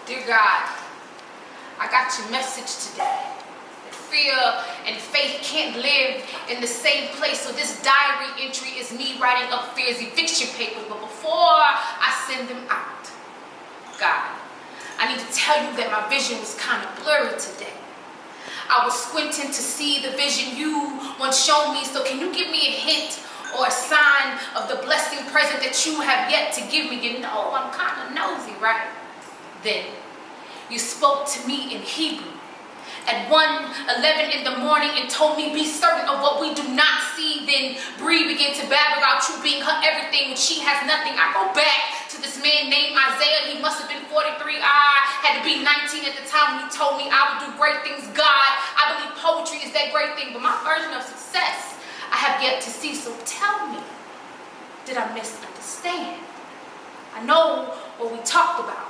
Dear God, I got your message today. That fear and faith can't live in the same place. So this diary entry is me writing up fear's eviction papers. But before I send them out, God, I need to tell you that my vision was kind of blurry today. I was squinting to see the vision you once showed me. So can you give me a hint or a sign of the blessing present that you have yet to give me? You know I'm kind of nosy, right? Then you spoke to me in Hebrew at 1:11 in the morning and told me, be certain of what we do not see. Then Bree began to babble about you being her everything when she has nothing. I go back to this man named Isaiah. He must have been 43. I had to be 19 at the time when he told me I would do great things. God, I believe poetry is that great thing, but my version of success I have yet to see. So tell me, did I misunderstand? I know what we talked about,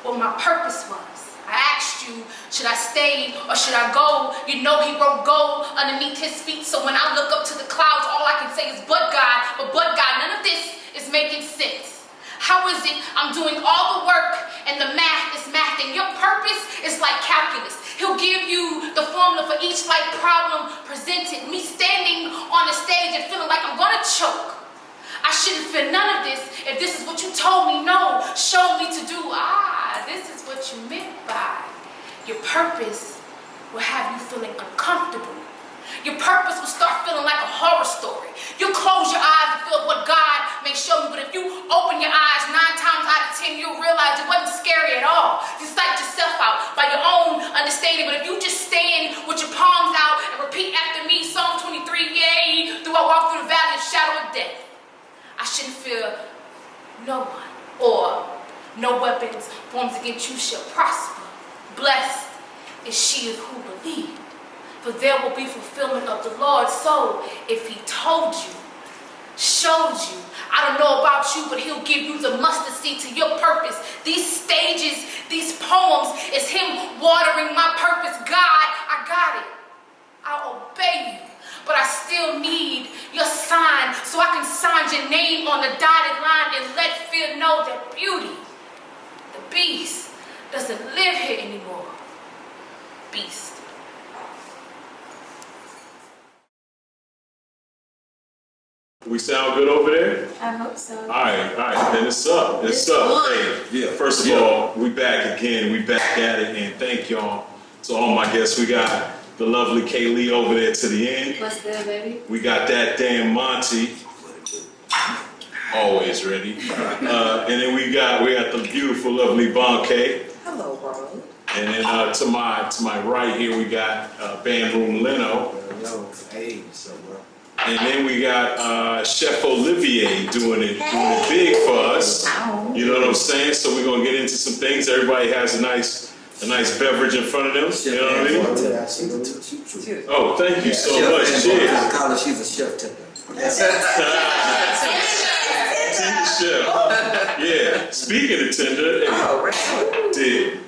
what my purpose was. I asked you, should I stay or should I go? You know he wrote gold underneath his feet. So when I look up to the clouds, all I can say is but God, none of this is making sense. How is it I'm doing all the work and the math is mathing? Your purpose is like calculus. He'll give you the formula for each like problem presented. Me standing on the stage and feeling like I'm gonna choke. I shouldn't feel none of this if this is what you told me, no, showed me to do. This is what you meant by your purpose will have you feeling uncomfortable. Your purpose will start feeling like a horror story. You close your eyes and feel what God may show you, but if you open your eyes 9 times out of 10, you'll realize it wasn't scary at all. You psych yourself out by your own understanding, but if you just stand with your palms out and repeat after me, Psalm 23, yea, though I walk through the valley of shadow of death, I shouldn't fear no one, or no weapons formed against you shall prosper. Blessed is she of who believed, for there will be fulfillment of the Lord. So if he told you, showed you, I don't know about you, but he'll give you the mustard seed to your purpose. These stages, these poems, is him watering my purpose. God, I got it. I'll obey you. But I still need your sign so I can sign your name on the dotted line and let fear know that beauty, the beast, doesn't live here anymore. Beast. We sound good over there? I hope so. All right, then it's up. It's up. Hey, yeah, first of all, we back again. We back at it, and thank y'all to all my guests. We got the lovely Kaylee over there to the end. What's good, baby? We got that damn Monty. Always ready. And then we got the beautiful, lovely Banke. Hello, Ron. And then to my right here, we got Bandroom Leno. Yo, hey, what's up, bro? And then we got Chef Olivier doing it big for us. Ow. You know what I'm saying? So we're gonna get into some things. Everybody has a nice beverage in front of them. You know what I mean? Oh, thank you so much. Cheers. I call her, she's a chef tender. Tender chef. Yeah. Speaking of tender, did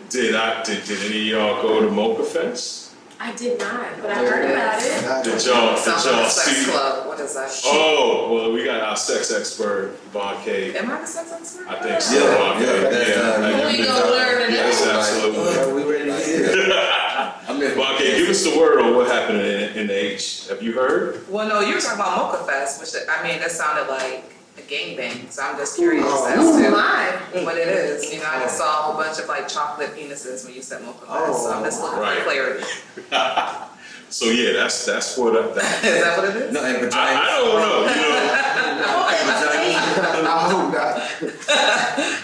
any of y'all go to Mocha Fest? I did not, but I heard about it. Did y'all Sex see? club. What is that? Oh, well, we got our sex expert, Banke. Am I the sex expert? I think so. Yeah, We gonna learn today. Yes, absolutely. We ready to hear it. Banke, give us the word on what happened in the H. Have you heard? Well, no, you were talking about Mocha Fest, which, that sounded like a gangbang. So I'm just curious as to what it is. You know, I just saw a whole bunch of like chocolate penises when you said Mocha Fest. So I'm just looking for clarity. So yeah, that's what Is that what it is? No, and vagina. I don't know. I hope not.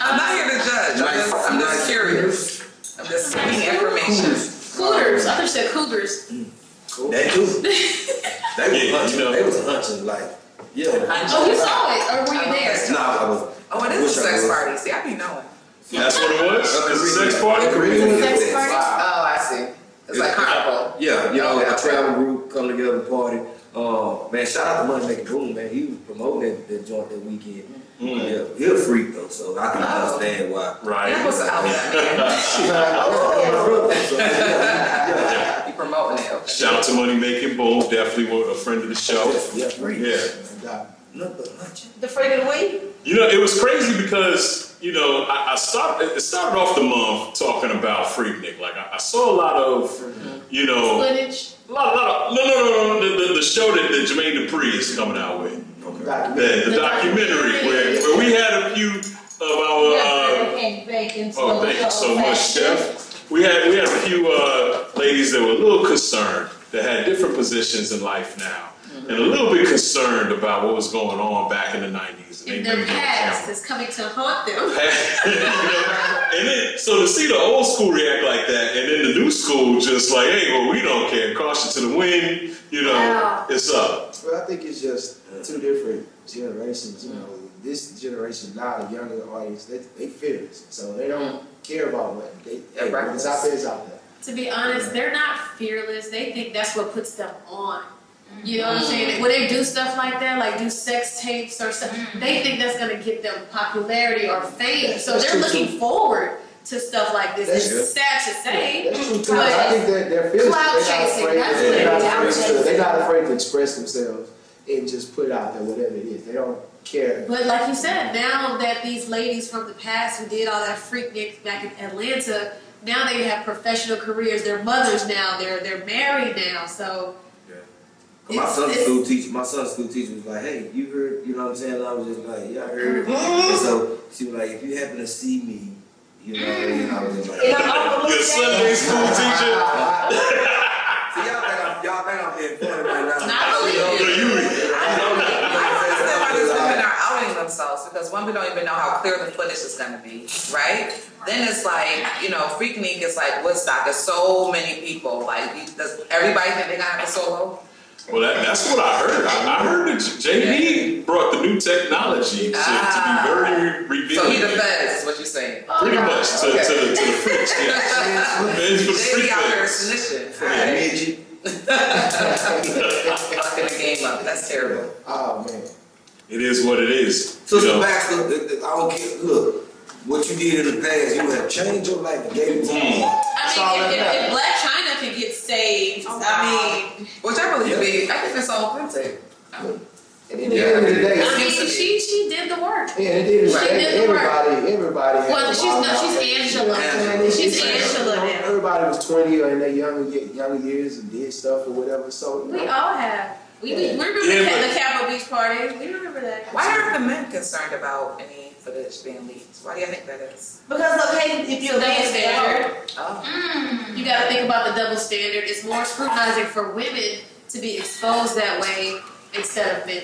I'm not here to judge. I'm just curious. I'm just seeking information. Cougars. I thought you said cougars. That too. They was hunching like, yeah. Oh, you saw it, or were you there? No, I was. Oh, it is a sex party. See, I be knowing. That's what it was? It's a sex party? Sex party? Oh, I see. It's like carnival. Yeah, you know, a travel group come together and party. Man, shout out to Money Making Boom, man. He was promoting that joint that weekend. Yeah, he a freak though, so I can understand why. Right. That was out there. You promoting it. Okay. Shout out to Money Making Boom, definitely a friend of the show. Yeah, free. Yeah. Nothing but hunching. The freak of the week? You know, it was crazy because, you know, it started off the month talking about Freaknik. Like, I saw a lot of, you know, Footage? no, the show that Jermaine Dupri is coming out with. The documentary where we had a few of our, thank you so much, Chef. We had a few ladies that were a little concerned, that had different positions in life now. And a little bit concerned about what was going on back in the 90s. And their past is coming to haunt them. You know, and then, so to see the old school react like that, and then the new school just like, hey, well, we don't care, caution to the wind, you know, it's up. Well, I think it's just two different generations. You know, this generation now, the younger audience, they fearless, so they don't care about what what's out there is out there. To be honest, they're not fearless. They think that's what puts them on. You know what I'm saying? When they do stuff like that, like do sex tapes or stuff, they think that's going to get them popularity or fame. So they're looking forward to stuff like this. It's sad to say. That's true too. I think that they're fearless. Cloud chasing. They're not afraid to express themselves and just put it out there, whatever it is. They don't care. But like you said, now that these ladies from the past who did all that Freaknik back in Atlanta, now they have professional careers. They're mothers now. They're married now. So. My son's school teacher was like, hey, you heard, you know what I'm saying? And I was just like, yeah, I heard. And so she was like, if you happen to see me, you know, and I was just like, your Sunday school teacher? See, y'all think I'm being funny right now. Not really. Why these women are outing themselves, because one, we don't even know how clear the footage is going to be, right? Then it's like, you know, Freaknik is like Woodstock. There's so many people. Like, does everybody think they're going to have a solo? Well, that's what I heard. I heard that JB brought the new technology to be very revealing. So he the feds, is what you're saying. Pretty much to the freaks. JB out there snitching. Fucking the game up. That's terrible. Oh man. It is what it is. So Baxter, I don't care. Look, what you did in the past, you have changed your life and gave it to me. I mean, if Black China could get saved, I mean, Which I believe to be, I think that's all authentic. At the end of the day, I mean, she did the work. yeah, everybody. Well, she's Angela. She's Angela now. Everybody was 20 or in their younger years and did stuff or whatever. So We all have. We remember the Capitol Beach party. We remember that. Why are the men concerned about any footage being leaked? Why do you think that is? Because if you're double standard, Oh. you got to think about the double standard. It's more scrutinizing for women to be exposed that way instead of men.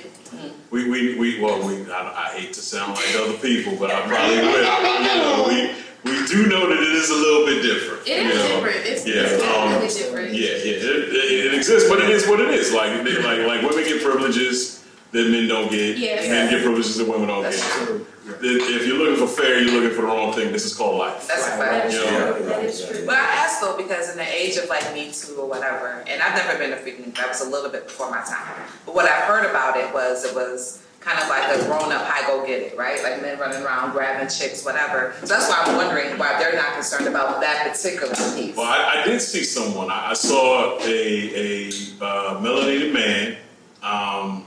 I hate to sound like other people, but I probably will. You know, we do know that it is a little bit different. It is different. It's definitely different. It exists, but it is what it is. Like women get privileges that men don't get. Yes. Men get privileges that women don't get. true. If you're looking for fair, you're looking for the wrong thing. This is called life. That's a fact. That is true. But I asked though, because in the age of like Me Too or whatever, and I've never been to Freaknik, that was a little bit before my time. But what I've heard about it was kind of like a grown-up high go get it, right? Like men running around grabbing chicks, whatever. So that's why I'm wondering why they're not concerned about that particular piece. Well, I did see someone. I saw a melanated man. I'm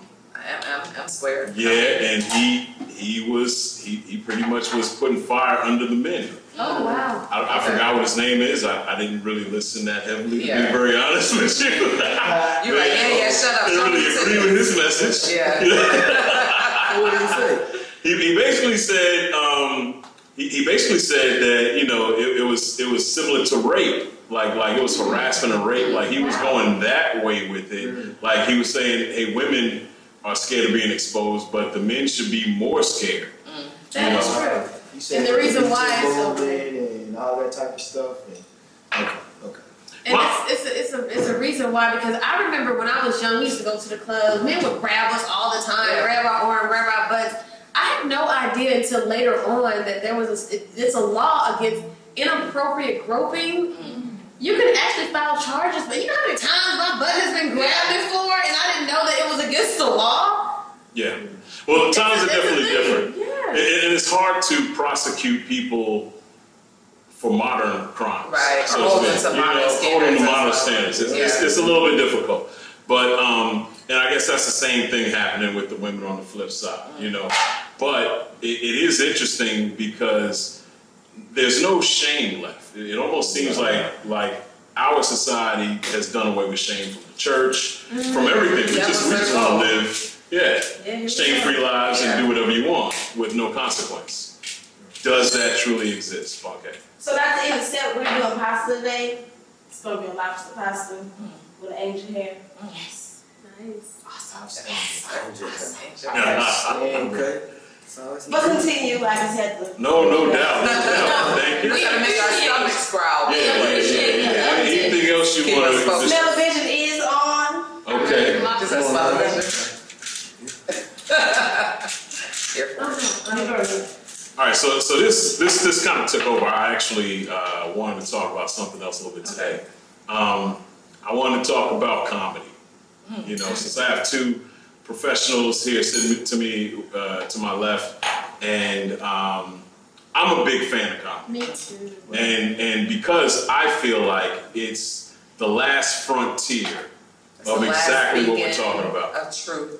squared. Yeah, and he pretty much was putting fire under the men. Oh, wow. I forgot what his name is. I didn't really listen that heavily, to be Yeah. very honest with you. You're like, yeah, shut up. I didn't really agree with his message. Yeah. What did he say? He basically said he basically said that, you know, it was similar to rape. Like it was harassment and rape. Like he was going that way with it. Like he was saying, hey, women are scared of being exposed, but the men should be more scared. That is true. You said And the reason why it's so movement and all that type of stuff. And, okay. And it's a reason why, because I remember when I was young, we used to go to the club. Men would grab us all the time, grab our arm, grab our butts. I had no idea until later on that there was it's a law against inappropriate groping. You can actually file charges, but you know how many times my butt has been grabbed before, and I didn't know that it was against the law. Yeah. Well, times are definitely different. Yeah. And it's hard to prosecute people for modern crimes. Right. So Hold to them speak. to modern standards Hold them to as modern well. standards. Yeah. It's a little bit difficult. But And I guess that's the same thing happening with the women on the flip side, you know. But it is interesting because there's no shame left. It almost seems like our society has done away with shame from the church, from everything. We just want to live, shame-free lives and do whatever you want with no consequence. Does that truly exist, Banke? So that's the end step. We're doing pasta today. It's gonna be a lobster pasta with an angel hair. Yes. Nice. Awesome. Okay. But continue, like I said. No doubt. Thank you. We gotta make our stomachs growl. Anything else you want to? Smell vision is on. Okay. Just that smell vision. All right. So this kind of took over. I actually wanted to talk about something else a little bit today. I wanted to talk about comedy. You know, since I have two professionals here sitting to me to my left, and I'm a big fan of comedy. Me too. And because I feel like it's the last frontier of exactly what we're talking about. Of truth.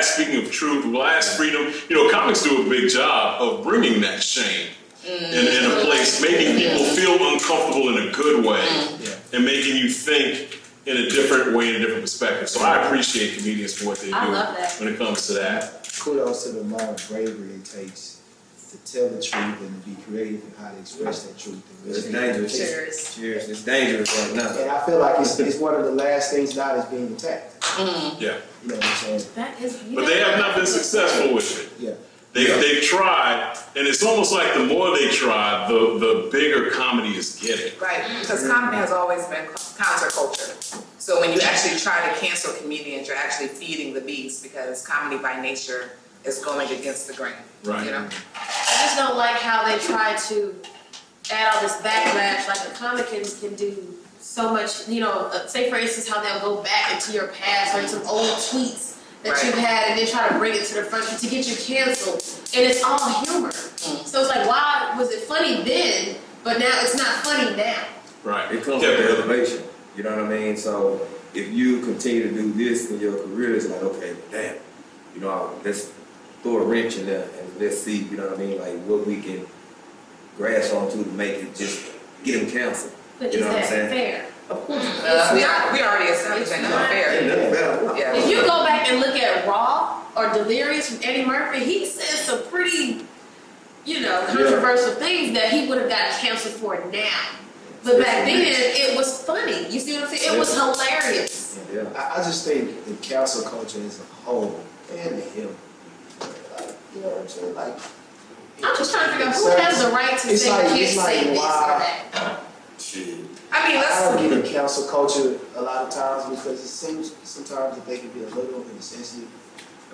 Speaking of truth, last freedom. You know, comics do a big job of bringing that shame in a place, making people feel uncomfortable in a good way, and making you think in a different way, in a different perspective. So I appreciate comedians for what they do when it comes to that. Kudos to the amount of bravery it takes to tell the truth and to be creative in how to express that truth. It's dangerous. Cheers. It's dangerous right now. And I feel like it's one of the last things now that's being attacked. Yeah. You know what I'm saying? That is. But they have not been successful with it. Yeah. They've tried, and it's almost like the more they try, the bigger comedy is getting. Right, because comedy has always been counterculture. So when you actually try to cancel comedians, you're actually feeding the beast, because comedy by nature is going against the grain. Right. You know? I just don't like how they try to add all this backlash. Like a comic can do so much, you know, say for instance how they'll go back into your past or some old tweets that you've had and then try to bring it to the front to get you canceled. And it's all humor. So it's like, why was it funny then, but now it's not funny now? Right. It comes with elevation. You know what I mean? So if you continue to do this in your career, it's like, okay, damn, you know, let's throw a wrench in there and let's see, you know what I mean, like what we can grasp onto to make it just get them canceled. But you is know what I'm that saying? fair? Of course. We already established that not fair. Yeah. If you go back and look at Raw or Delirious from Eddie Murphy, he said some pretty, you know, controversial things that he would have gotten canceled for now. But back then, it was funny. You see what I'm saying? It was hilarious. Yeah. I just think the cancel culture as a whole, and him, like, you know what I'm saying? Like, I'm just trying to figure out who has the right to say you can't say this or that. I mean, I let's. don't get the cancel culture a lot of times because it seems sometimes that they can be a little insensitive.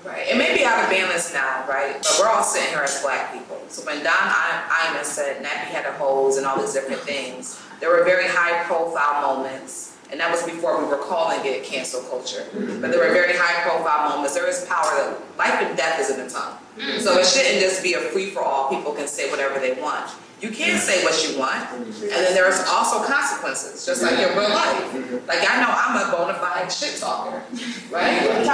Right. It may be out of balance now, right? But we're all sitting here as black people. So when Don Iman said nappy headed hoes and all these different things, there were very high profile moments. And that was before we were calling it cancel culture. But there were very high profile moments. There is power that life and death is in the tongue. So it shouldn't just be a free for all. People can say whatever they want. You can say what you want, and then there's also consequences, just like in real life. Like I know I'm a bona fide shit talker, right? But I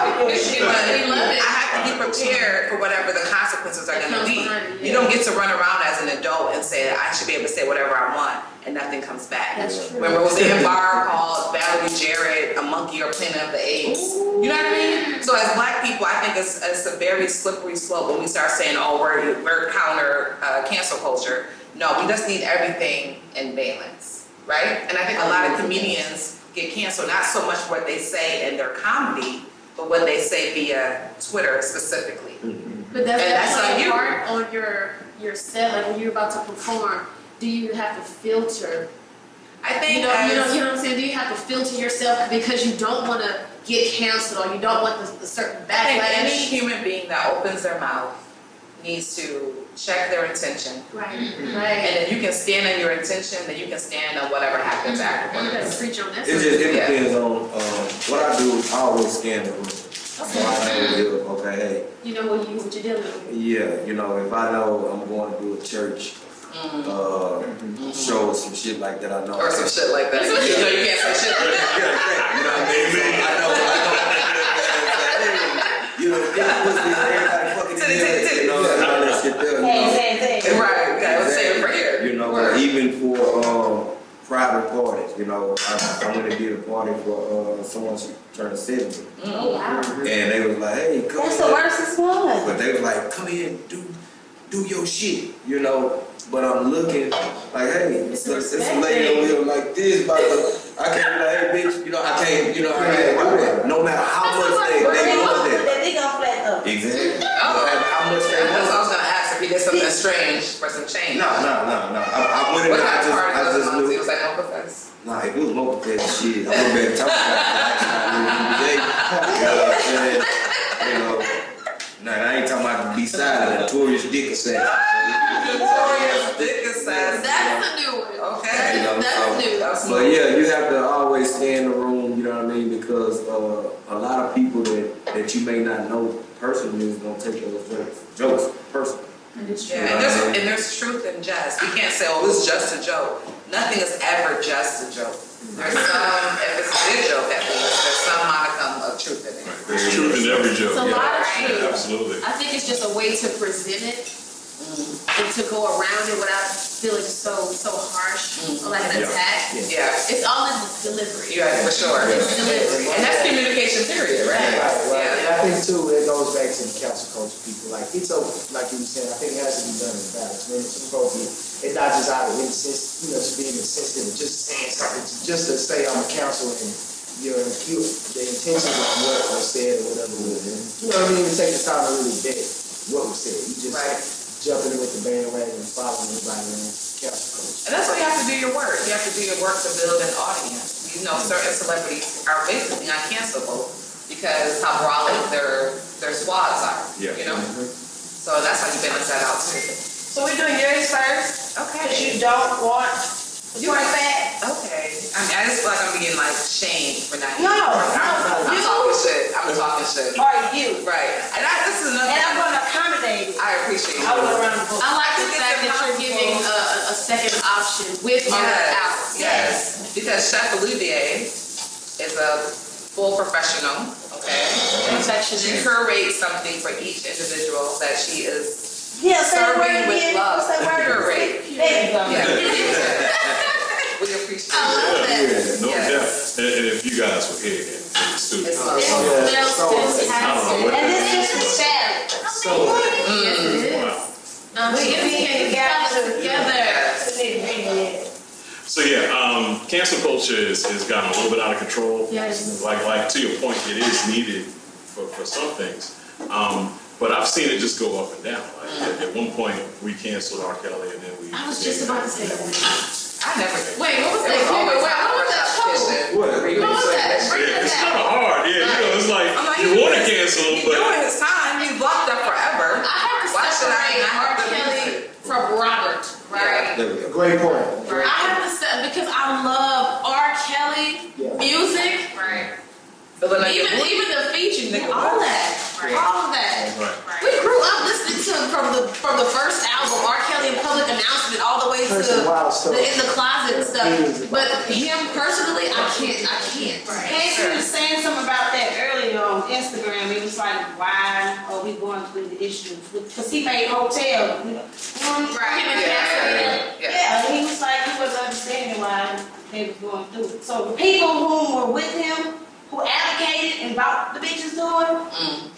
have to be prepared for whatever the consequences are going to be. You don't get to run around as an adult and say I should be able to say whatever I want, and nothing comes back. Remember Roseanne Barr called Valerie Jarrett a monkey or Planet of the Apes? You know what I mean? So as black people, I think it's a very slippery slope when we start saying, oh, we're counter cancel culture. No, we just need everything in balance, right? And I think a lot of comedians get canceled, not so much what they say in their comedy, but what they say via Twitter specifically. But that's on you. Part on your set, like when you're about to perform, do you have to filter? I think you know what I'm saying? Do you have to filter yourself because you don't want to get canceled or you don't want the certain backlash? I think any human being that opens their mouth needs to check their intention. Right. And if you can stand on your intention, then you can stand on whatever happens afterwards. You gotta preach on that. It depends on what I do. I always scan the room. So I know, okay, hey. You know what you're dealing with. Yeah, you know, if I know I'm going to do a church show or some shit like that, I know. Or some shit like that. You know you can't say shit like that. Yeah, you know what I mean? So I know. know, everybody fucking together, you know, and all that shit there, you know. Right, okay, let's say it for here. You know, but even for private parties, you know, I went and did a party for someone turned 70. Oh, wow. And they was like, hey, come That's here. the worstest one. But they was like, come here and do your shit, you know. But I'm looking like, hey, it's a lady over here like this, about to, I can't be like, hey, bitch, you know, I can't do that. No matter how much they want that. They gonna flat up. Exactly. No matter how much they That's what I want. was gonna ask if he did something strange for some change. No. I went in What there, kind of party I was just it? knew. Was that Mocha Fest? Nah, if it was Mocha Fest, shit, I went back and talked about it. You know what I'm saying? You know, nah, I ain't talking about the B-side of the Notorious Dick Assassin. Notorious Dick Assassin. That's the new one. Okay. You know, That's new. That's but yeah, you have to always stay in the room, you know what I mean? Because a lot of people that you may not know personally is gonna take those jokes personally. Yeah, and there's truth in jest. We can't say, oh, it's just a joke. Nothing is ever just a joke. There's some, if it's a good joke at least, there's some modicum of truth in it. Right. There's truth in every joke. It's a lot of truth. Absolutely. I think it's just a way to present it and to go around it without feeling so harsh or like an attack. Yeah. It's all in the delivery. Yeah, for sure. It's delivery. And that's communication period, right? Right. Yeah. And I think too, it goes back to the council culture people. Like it's like you were saying, I think it has to be done in balance. When it's appropriate, it's not just out of insensitive, just being insensitive, just saying something, just to say I'm a council and you're impure. The intentions of what was said or whatever it was. You know what I mean? Even take the time to really vet what was said. You just jumping in with the bandwagon and following everybody around council culture. And that's why you have to do your work. You have to do your work to build an audience. You know, certain celebrities are basically uncancelable because how brolic their squads are. Yeah. You know? So that's how you balance that out too. So we're doing yours first, because Okay. you don't want the point back. Okay. I mean, I just feel like I'm being like shamed for not No, I'm you. talking shit. I'm talking shit. Or you. Right. And this is another And I'm thing. gonna accommodate it. I appreciate I will you. run the book. I like the fact that you're giving a second option with or without. Yes. Because Chef Olivier is a full professional, okay? She Perfectionist. curates something for each individual that she is Yeah, say the word serving with again. love. What's that word? Curate. There you go. Yeah. We appreciate I it. love that. Yeah, no Yes. doubt. And if you guys were here in the studio, It's I so don't It's know what And that this is, is the but- salad. So, Yes, it is. Wow. We get together. So yeah, cancel culture has gotten a little bit out of control. Yes. Like to your point, it is needed for some things. But I've seen it just go up and down. Like at one point we canceled R. Kelly and then we. I was just about to say that. I never did. Wait, what was It that? was always What was that show? What? What was that? Bring Yeah, that it's kind back. of hard. Yeah, you know, it's like I'm like, you want to cancel him, He's but doing his time. He's locked up forever. I have to Why should I separate not have R. the Kelly music? from Robert, right? There we go. great point. I have to say, because I love R. Kelly Yeah. music, Right. Feeling like even the features, all that, all of that. right. We grew up listening to him from the first album, R. Kelly in Public Announcement, all the way to That's a wild story. In the Closet and Yeah, he was stuff. about But that. him personally, I can't. Andrew was saying something about that earlier on Instagram. He was like, why are we going through the issues? Because he made hotel. Right. Yeah, and he was like, he wasn't understanding why they was going through it. So the people who were with him, who advocated and brought the bitches to him,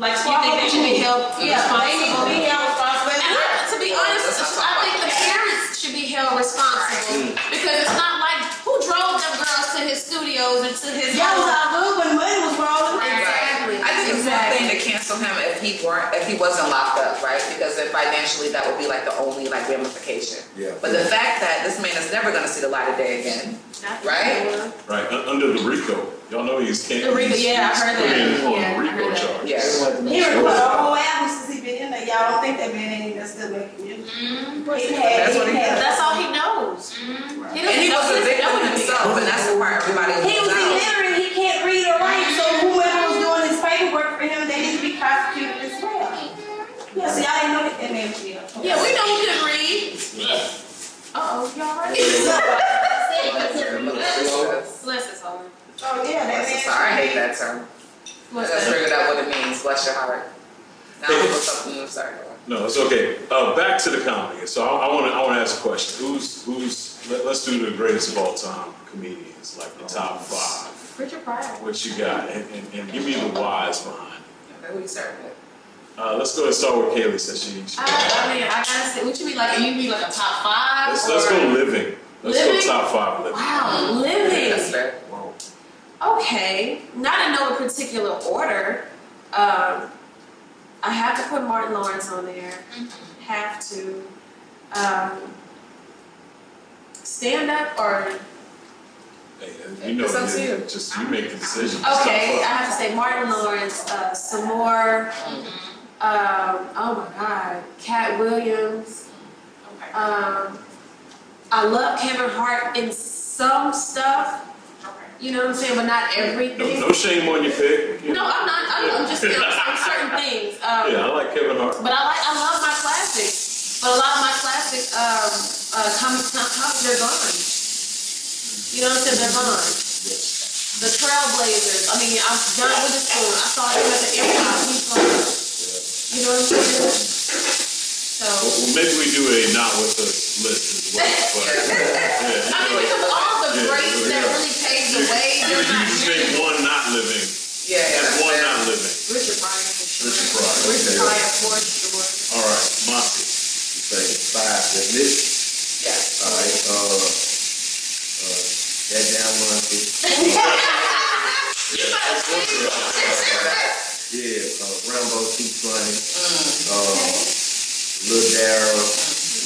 like You think they should be held Yeah, they need to be held responsible. And to be honest, I think the parents should be held responsible because it's not like who drove them girls to his studios and to his That was all good when money was rolling. Exactly. I think it's one thing to cancel him if he wasn't locked up, right? Because then financially that would be like the only like ramification. Yeah. But the fact that this man is never gonna see the light of day again, right? Right, under the RICO. Y'all know he's can't. The RICO, yeah, I heard put in that. on Yeah, I a RICO heard that. charge. Yeah. He recorded a whole album since he been in there. Y'all don't think that man ain't still making music. That's what he does. That's all he knows. He And he was a victim know himself, and that's the part everybody He was leaves out. illiterate. He can't read or write. So whoever was doing his paperwork for him, they need to be prosecuted as well. Yeah, so y'all didn't know that man was ill. Yeah, we know he can read. Uh-oh, y'all right? Bless his heart. Oh yeah, that I'm so man. sorry, I hate that term. I just figured out what it means, bless your heart. Now I'm look something, I'm sorry. No, it's okay. Back to the comedy. So I want to ask a question. Let's do the greatest of all time comedians, like the top 5. Richard Pryor. What you got? And give me the whys behind it. Okay, who you starting with? Let's go and start with Kaylee since she. I mean, I gotta say, what you mean, like, you mean like a top 5? Let's go living. Let's Living? go top 5 living. Wow, living. That's fair. Okay, not in no particular order. I have to put Martin Lawrence on there. Have to. Stand up or. Hey, you know, It's up to you. Just you make the decision. It's Okay, I top have to say Martin Lawrence, some more. Oh my God, Cat Williams. I love Kevin Hart in some stuff. You know what I'm saying, but not everything. No shame on your pick. No, I'm not. I'm just saying on certain things. Yeah, I like Kevin Hart. But I love my classics. But a lot of my classic comics, they're gone. You know what I'm saying? They're gone. The Trailblazers. I mean, I'm John Witherspoon. I saw him at the Improv. He's gone. You know what I'm saying? So. Well, maybe we do a not with us list as well. But, yeah, I mean, because all the greats that really paved the way, you they're not just here. make one not living. Yeah, That's one fair. not living. Richard Pryor for sure. Richard Pryor. Richard Okay. Pryor for sure. All right, Monty. You say 5 with this. Yeah. All right. That damn Monty. Yeah. Rambo too funny. Lil Darryl,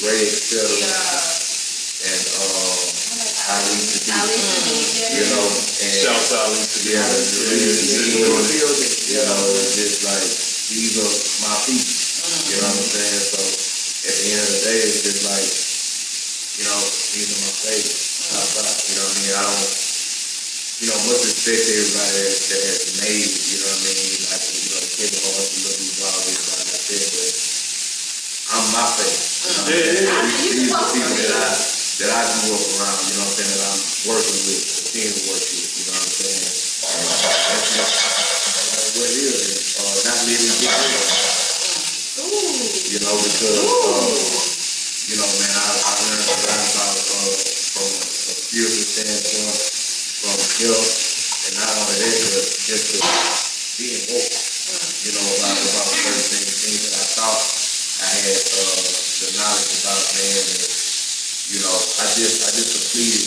Ray, etc. And Ali Sadiq. You know, and Shouts out to the you know, it's just like these are my people. You know what I'm saying? So at the end of the day, it's just like, you know, these are my favorites. You know what I mean? I don't, you know, much respect to everybody that has made it, you know what I mean? Like, you know, the Kevin Hart, the Lil Duval, everybody like that, but I'm my favorite. You know what I'm saying? These are the people that I grew up around, you know what I'm saying, that I'm working with, continue to work with, you know what I'm saying? That's just what it is. Not living get real. You know, because you know, man, I learned a lot about from a spiritual standpoint, from health, and not only that, but just being woke. You know, about certain things that I thought I had the knowledge about, man, and you know, I just completed.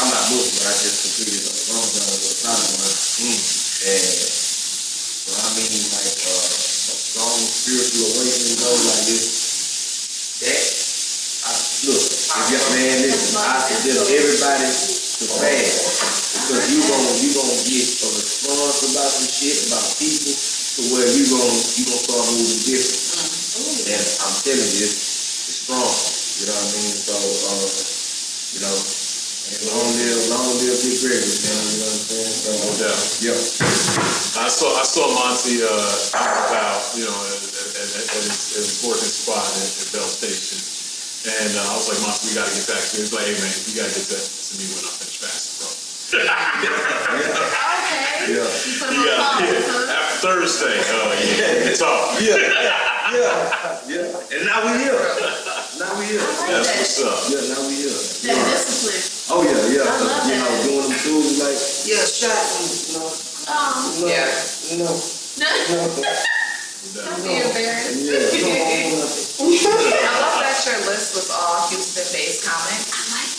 I'm not Muslim, but I just completed a Ramadan with a Taliban, and when I mean like a strong spiritual awakening, though, like this, that. Look, if y'all, man, listen, I suggest everybody to fast because you gonna get a response about some shit about people to where you gonna start moving different. And I'm telling you, it's strong. You know what I mean? So, you know, and long live Big Gregory, man. You know what I'm saying? So, No doubt. yeah. I saw Monty out, you know, at his working spot at Bell Station. And I was like, Monty, we gotta get back to it. He's like, hey man, you gotta get that to me when I finish fasting, bro. Okay. Yeah. You put them on pause, huh? After Thursday, yeah, talk. Yeah. And now we here. That's what's up. Yeah, now we here. That discipline. Oh yeah. I love You know, that. doing them tools like Yeah. Don't be embarrassed. I love that your list was all Houston-based comics.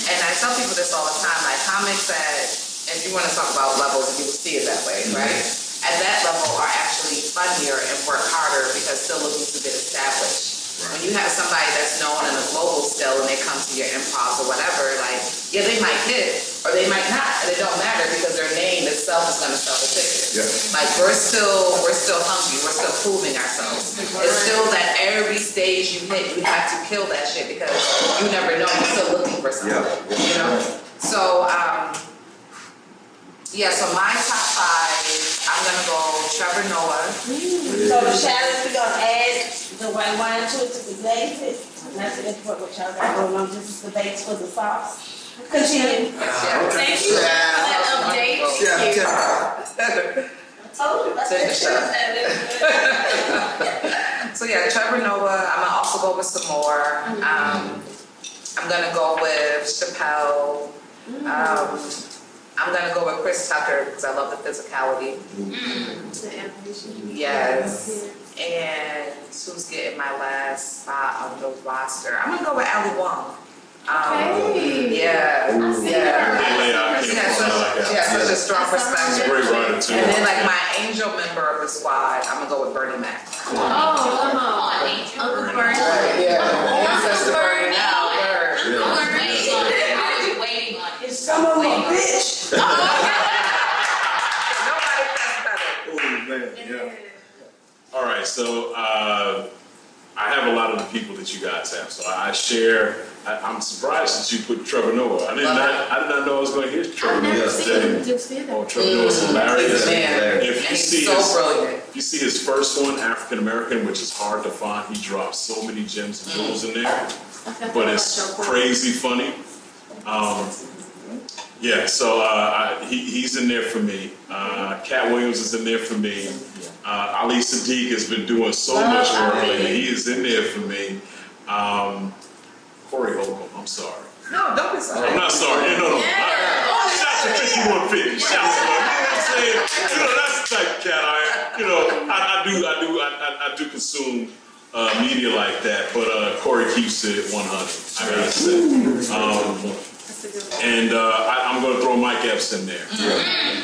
And I tell people this all the time, like comics that, if you want to talk about levels, you will see it that way, right? At that level are actually funnier and work harder because still looking to get established. When you have somebody that's known in a global scale and they come to your improv or whatever, like, yeah, they might hit or they might not, and it don't matter because their name itself is going to sell the ticket. Yeah. Like we're still hungry, we're still proving ourselves. It's still that every stage you hit, you have to kill that shit because you never know, you're still looking for something. Yeah. You know? So, so my top 5, I'm gonna go Trevor Noah. So the challenge, we gonna add the white wine to it to the glaze it. That's the important what y'all got going on. This is the base for the sauce. Continue. Thank you for that update. Thank you. told you about Take the shot. that. So yeah, Trevor Noah. I'm gonna also go with some more. I'm gonna go with Chappelle. I'm gonna go with Chris Tucker because I love the physicality. Yes. And who's getting my last spot on the roster? I'm gonna go with Ali Wong. Okay. Yeah. I see her. She has such a strong perspective. Great writer too. And then like my angel member of the squad, I'm gonna go with Bernie Mac. Oh, come on. Uncle Bernie. Yeah. Ancestor Bernie now. I was waiting on it. Some of them a bitch. Nobody does better. Oh man, yeah. All right, so I have a lot of the people that you guys have, so I share. I'm surprised that you put Trevor Noah. I did not know I was going to hear Trevor I've Noah never seen today. him just say that. Oh, Trevor Noah's hilarious. He's a man. If you And see he's so brilliant. if you see his first one, African American, which is hard to find, he drops so many gems and jewels in there, but it's crazy funny. Yeah, so he's in there for me. Cat Williams is in there for me. Ali Sadiq has been doing so much work lately. He is in there for me. Corey Holcomb, I'm sorry. No, don't be sorry. I'm not sorry. No. Shout to 5150. Shout to, you know what I'm saying? That's the type of cat I do consume media like that, but Corey keeps it 100. I gotta say. And I'm going to throw Mike Epps in there.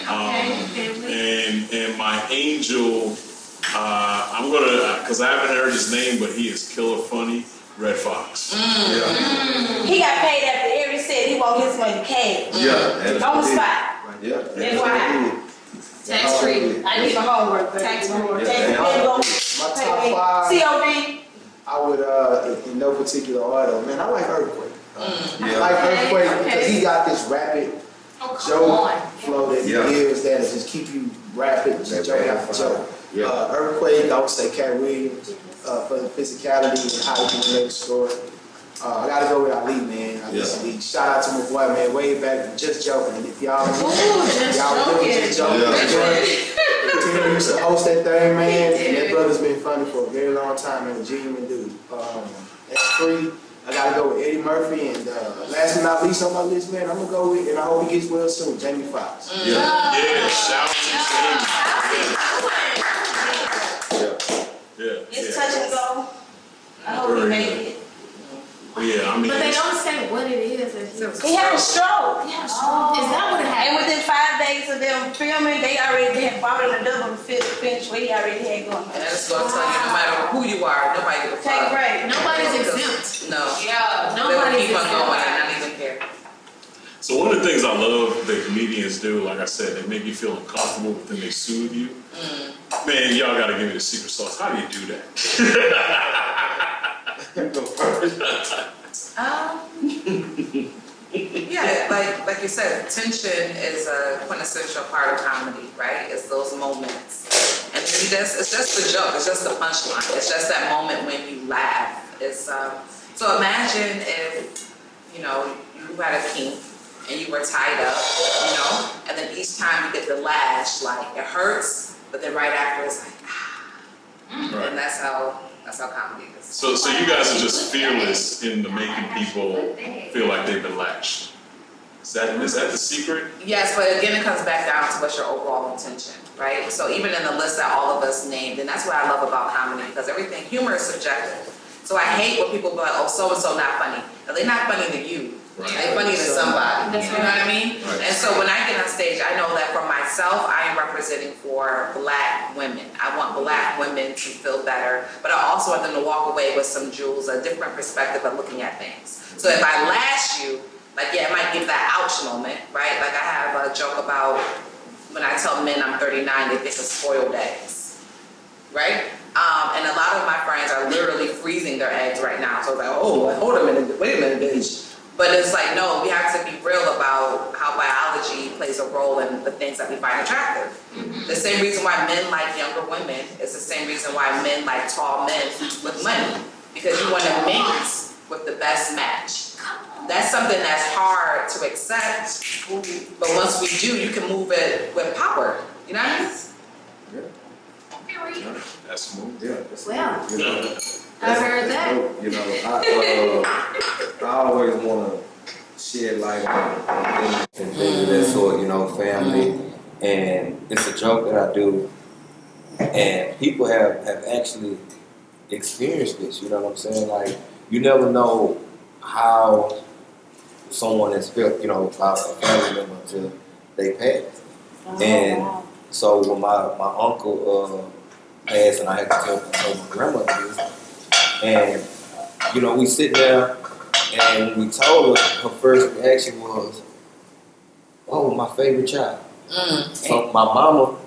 And my angel, I'm going to, because I haven't heard his name, but he is killer funny, Red Fox. He got paid after every set. He want his money cash. Yeah. On the spot. Yeah. That's why. Tax free. I need my homework. Tax free. My top 5, COD. I would, in no particular order, man, I like Earthquake. I like Earthquake because he got this rapid joke flow that he gives that just keep you rapid, just joke after joke. Earthquake, I would say Cat Williams for the physicality and how he can make a story. I gotta go with Ali, man. Shout out to my boy, man, way back from Just Joking. If y'all remember Just Joking, Tina used to host that thing, man, and that brother's been funny for a very long time, man, a genuine dude. That's 3. I gotta go with Eddie Murphy, and last but not least on my list, man, I'm gonna go with, and I hope he gets well soon, Jamie Foxx. Shout to Jamie. It's touch and go. I hope he made it. Yeah, I mean. But they don't say what it is. He had a stroke. Is that what And happened? within 5 days of them filming, they already had bought in a double finish what he already had going on. And it's going to tell you, no matter who you are, nobody gives a Take a fuck. break. Nobody's exempt. No. Yeah. They will Nobody's keep on going exempt. and not even care. So one of the things I love that comedians do, like I said, they make you feel uncomfortable, but then they soothe you. Man, y'all gotta give me the secret sauce. How do you do that? Yeah, like you said, tension is a quintessential part of comedy, right? It's those moments. And it's just the joke, it's just the punchline. It's just that moment when you laugh. It's so imagine if, you had a kink and you were tied up, and then each time you get the lash, like it hurts, but then right after it's like, Right. and that's how comedy is. So you guys are just fearless in the making people feel like they've been lashed. Is that the secret? Yes, but again, it comes back down to what's your overall intention, right? So even in the list that all of us named, and that's what I love about comedy, because humor is subjective. So I hate when people go like, oh, so-and-so not funny. No, they're not funny to you. Right. They're funny to somebody. That's You know what I mean? Right. And so when I get on stage, I know that for myself, I am representing for Black women. I want Black women to feel better, but I also want them to walk away with some jewels, a different perspective of looking at things. So if I lash you, it might give that ouch moment, right? Like I have a joke about when I tell men I'm 39, they think of spoiled eggs, right? And a lot of my friends are literally freezing their eggs right now. So it's like, oh, hold a minute, wait a minute, bitch. But it's like, no, we have to be real about how biology plays a role in the things that we find attractive. The same reason why men like younger women is the same reason why men like tall men with money. Because you want to mate with the best match. That's something that's hard to accept, but once we do, you can move it with power. You know what I mean? Period. That's smooth. Yeah, that's Well, you know, I heard that. you know, I always want to shed light on things and things of that sort, you know, family. And it's a joke that I do. And people have actually experienced this, you know what I'm saying? Like, you never know how someone has felt, you know, about a family member until they pass. And so when my uncle passed and I had to tell my grandmother this, and, you know, we sit there and we told her first reaction was, oh, my favorite child. So my mama,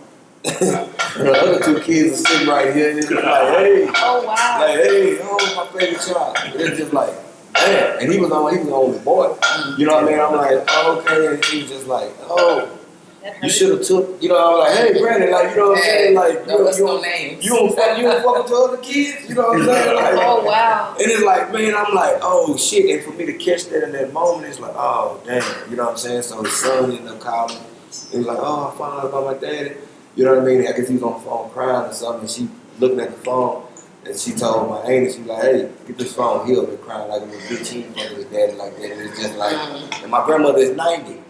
the other two kids are sitting right here and it's like, hey. Oh, wow. Like, hey, oh, my favorite child. It's just like, damn. And he was the only boy. You know what I mean? I'm like, oh, okay. And he was just like, oh, you should have took, you know, I was like, hey, Brandon, like, you know what I'm saying? Like, you don't fuck with the other kids, you know what I'm saying? Like, Oh, wow. and it's like, man, I'm like, oh, shit. And for me to catch that in that moment, it's like, oh, damn. You know what I'm saying? So his son ended up calling. He was like, oh, I found out about my daddy. You know what I mean? I guess he was on the phone crying or something. And she looking at the phone. And she told my aunt, she was like, hey, get this phone here. Been crying like a little bitch. He ain't fucking his daddy like that. And it's just like, and my grandmother is 90.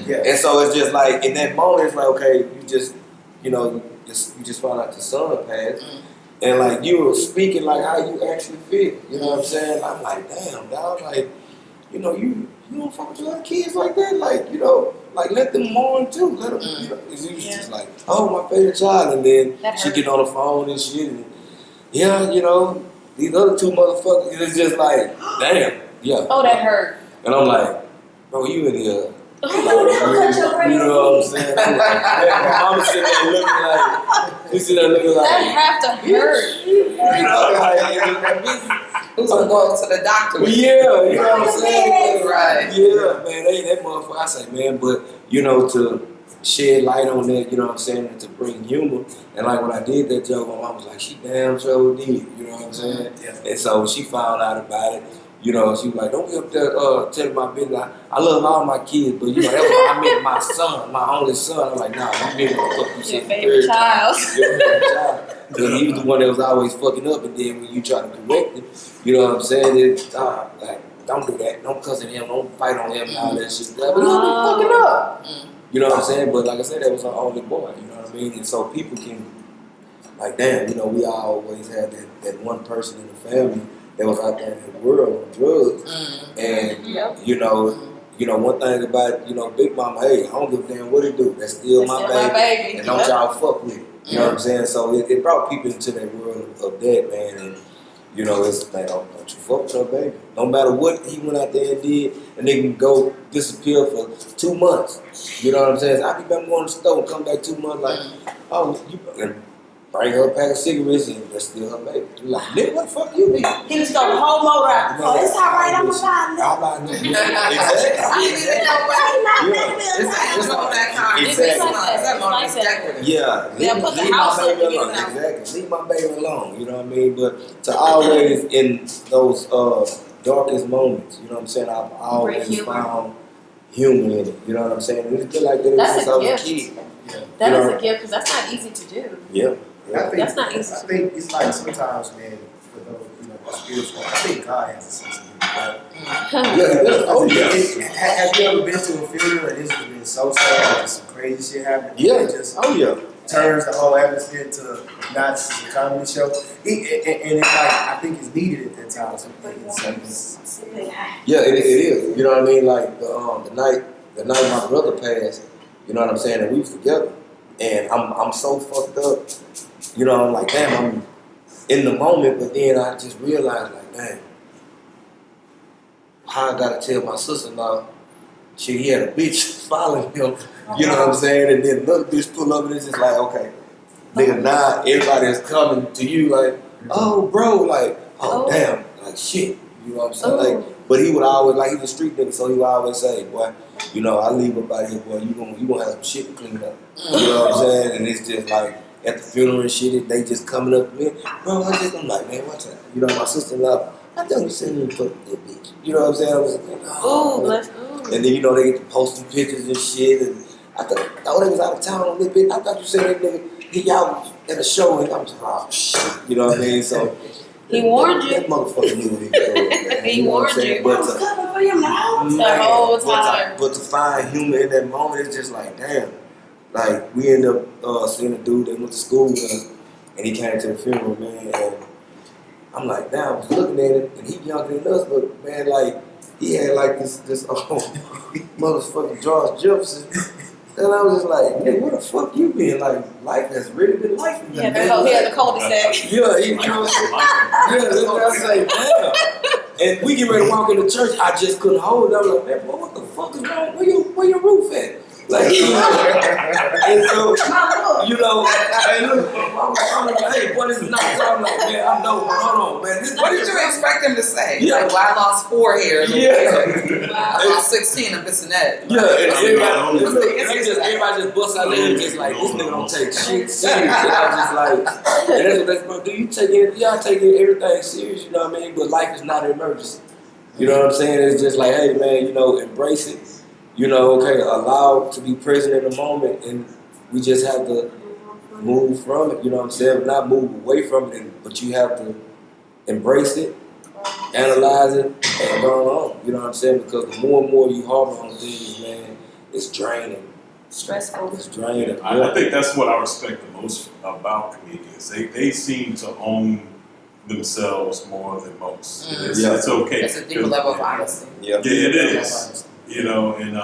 Yeah. And so it's just like, in that moment, it's like, okay, you just, you know, you just found out your son passed. And like, you were speaking like how you actually feel. You know what I'm saying? I'm like, damn, dog, like, you know, you don't fuck with your other kids like that. Like, you know, like, let them mourn too. Let them, you know, it's just like, oh, my favorite child. And then she get on the phone and shit. And, yeah, you know, these other two motherfuckers, it's just like, damn, yeah. Oh, that hurt. And I'm like, bro, you in here. Oh, You know what I'm saying? I'm like, my mama sitting there looking like, she sitting there looking like, that have to hurt. you know, like, Who's gonna go to the doctor? yeah, you know what I'm saying? Right. Yeah, man, that motherfucker, I say, man, but, you know, to shed light on that, you know what I'm saying, and to bring humor. And like when I did that joke, my mom was like, she damn sure did, you know what I'm saying? Yeah. And so she found out about it. You know, she was like, don't be up there telling my business. I love all my kids, but you know, that's why I meant my son, my only son. I'm like, nah, you meant what the fuck you said. Your favorite child. Your favorite child. Because he was the one that was always fucking up, and then when you try to correct him, you know what I'm saying? It's, like, don't do that. Don't cuss at him. Don't fight on him and all that shit. But he'll be fucking up. You know what I'm saying? But like I said, that was our only boy. You know what I mean? And so people can, like, damn, you know, we always had that one person in the family that was out there in the world on drugs. And, you know, one thing about, you know, Big Mama, hey, I don't give a damn what it do. That's still my baby. And don't y'all fuck with it. You know what I'm saying? So it brought people into that world of that, man. And, you know, it's like, don't you fuck with your baby. No matter what he went out there and did, and they can go disappear for 2 months. You know what I'm saying? I be back going to the store and come back 2 months like, oh, you bring her a pack of cigarettes and that's still her baby. You like, nigga, what the fuck you mean? He was going the whole motor out. Oh, it's all right, I'm gonna buy it. Exactly. Yeah. They'll put the house up to get it out. Exactly. Leave my baby alone. You know what I mean? But to always in those darkest moments, you know what I'm saying? I've always found humor in it. You know what I'm saying? And it's been like that since I was a kid. That is a gift because that's not easy to do. Yeah. That's not easy. I think it's like sometimes, man, for those, you know, spiritual, I think God has a sense of humor. Oh, yeah. Have you ever been to a funeral and it's been so sad, like some crazy shit happened? Yeah. It just yeah. turns the whole atmosphere into not just a comedy show. And it's like, I think it's needed at that time. Yeah, it is. You know what I mean? Like the night my brother passed, you know what I'm saying, and we was together. And I'm so fucked up. You know, I'm like, damn, I'm in the moment, but then I just realized, like, damn, how I gotta tell my sister-in-law, he had a bitch following him, you know what I'm saying? And then another bitch pull up and it's just like, okay, nigga, now everybody is coming to you like, oh, bro, like, oh, damn, like, shit, you know what I'm saying? Like, but he would always, like, he's a street nigga, so he would always say, boy, you know, I leave up out here, boy, you gonna have some shit to clean up. You know what I'm saying? And it's just like, at the funeral and shit, they just coming up to me, bro, I'm like, man, watch out. You know, my sister-in-law, I thought you said you fuck that bitch. You know what I'm saying? I was like, oh. And then, you know, they get to posting pictures and shit, and I thought they was out of town on this bitch. I thought you said that nigga y'all at a show and I'm just, oh shit, you know what I mean? So He warned you. That motherfucker knew what he was doing, man. He You know what I'm warned saying? you. But I was coming for him now. The whole time. But to find humor in that moment, it's just like, damn. Like, we ended up seeing a dude that went to school with us, and he came to the funeral, man, and I'm like, damn, I was looking at him, and he younger than us, but, man, like, he had, like, this motherfucking George Jefferson. And I was just like, nigga, where the fuck you been? Like, life has really been life. Yeah, the cul-de-sac. Yeah, you know what I'm saying? Yeah, I was like, damn. And we get ready to walk in the church, I just couldn't hold it. I was like, man, boy, what the fuck is wrong? Where your roof at? Like, and so, you know, hey, look, I'm like, hey, boy, this is not I'm like, man, I know, but hold on, man. What did you expect him to say? Yeah. Like, well, I lost 4 hairs. Yeah. I lost 16 of this and that. Yeah, and everybody just busts out there and just like, this nigga don't take shit serious. And I'm just like, and that's what they supposed to do. You take it, y'all taking everything serious, you know what I mean? But life is not an emergency. You know what I'm saying? It's just like, hey, man, you know, embrace it. You know, okay, allow to be present in the moment, and we just have to move from it, you know what I'm saying? Not move away from it, but you have to embrace it, analyze it, and go on, you know what I'm saying? Because the more and more you harbor on things, man, it's draining. Stressful. It's draining. I think that's what I respect the most about comedians. They seem to own themselves more than most. It's okay. It's a deeper level of honesty. Yeah, it is. You know, and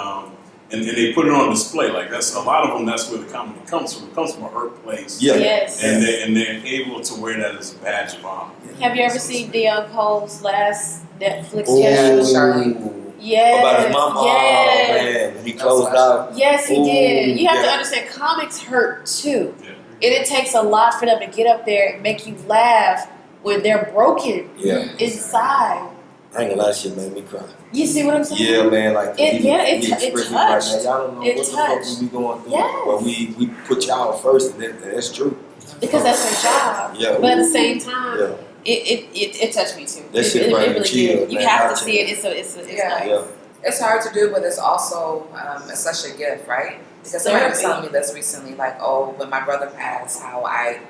they put it on display. Like that's a lot of them. That's where the comedy comes from. It comes from a hurt place. Yeah. Yes. And they're able to wear that as a badge of honor. Have you ever seen Deion Cole's last Netflix Yeah, special? Charlie. Yes. About his mama. Yes. Oh, man. When he closed out. Yes, he did. You have to yeah. understand, comics hurt too. Yeah. And it takes a lot for them to get up there and make you laugh when they're broken inside. I ain't gonna lie, that shit made me cry. You see what I'm saying? Yeah, man, like It expressed it touched. right now. Y'all don't know It what the fuck touched. we be going through. Yes. But we put y'all first, and that's true. Because that's their job. Yeah. But at the same time, Yeah. it touched me too. That shit it bring really chills, did. You man. have I to see it. tell It's Yeah. nice. Yeah. It's hard to do, but it's also it's such a gift, right? Because somebody was telling me this recently, like, oh, when my brother passed, they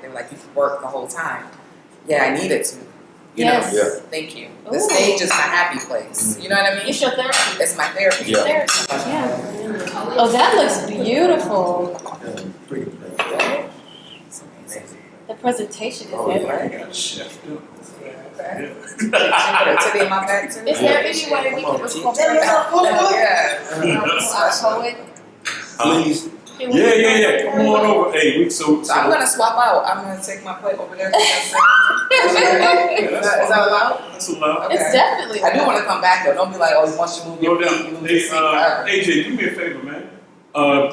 were like, you could work the whole time. Yeah, I needed to. You Yes. know? Yeah. Thank you. The Ooh. stage is my happy place. You know what I mean? It's your therapy. It's my therapy. Yeah. Yeah. Oh, that looks beautiful. Pretty bad. The presentation is Oh, that yeah. I right? got a chef. Okay. She put her titty in my back too. Is there any way we can record Yeah. our poet? Please. Yeah. Come on over. Hey, So I'm gonna swap out. I'm gonna take my plate over there. Is that allowed? That's allowed. It's definitely. I do want to come back though. Don't be like, oh, once you move Go your feet, down. you move Hey, your seat forever. AJ, do me a favor, man.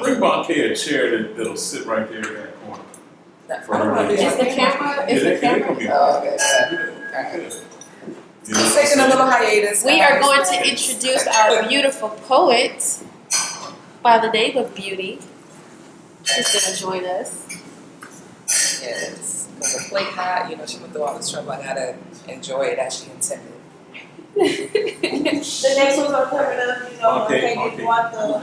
Bring Banke a chair that'll sit right there in that corner. I don't wanna be Is on the camera? Is the they camera? gonna be Oh, okay. You know, Taking a little hiatus. We are going to introduce our beautiful poet by the name of Beauty. She's going to join us. Yes, because the plate hot, you know, she went through all this trouble. I gotta enjoy it as she intended. The next one's are coming up, you know, Okay, okay, okay. you want the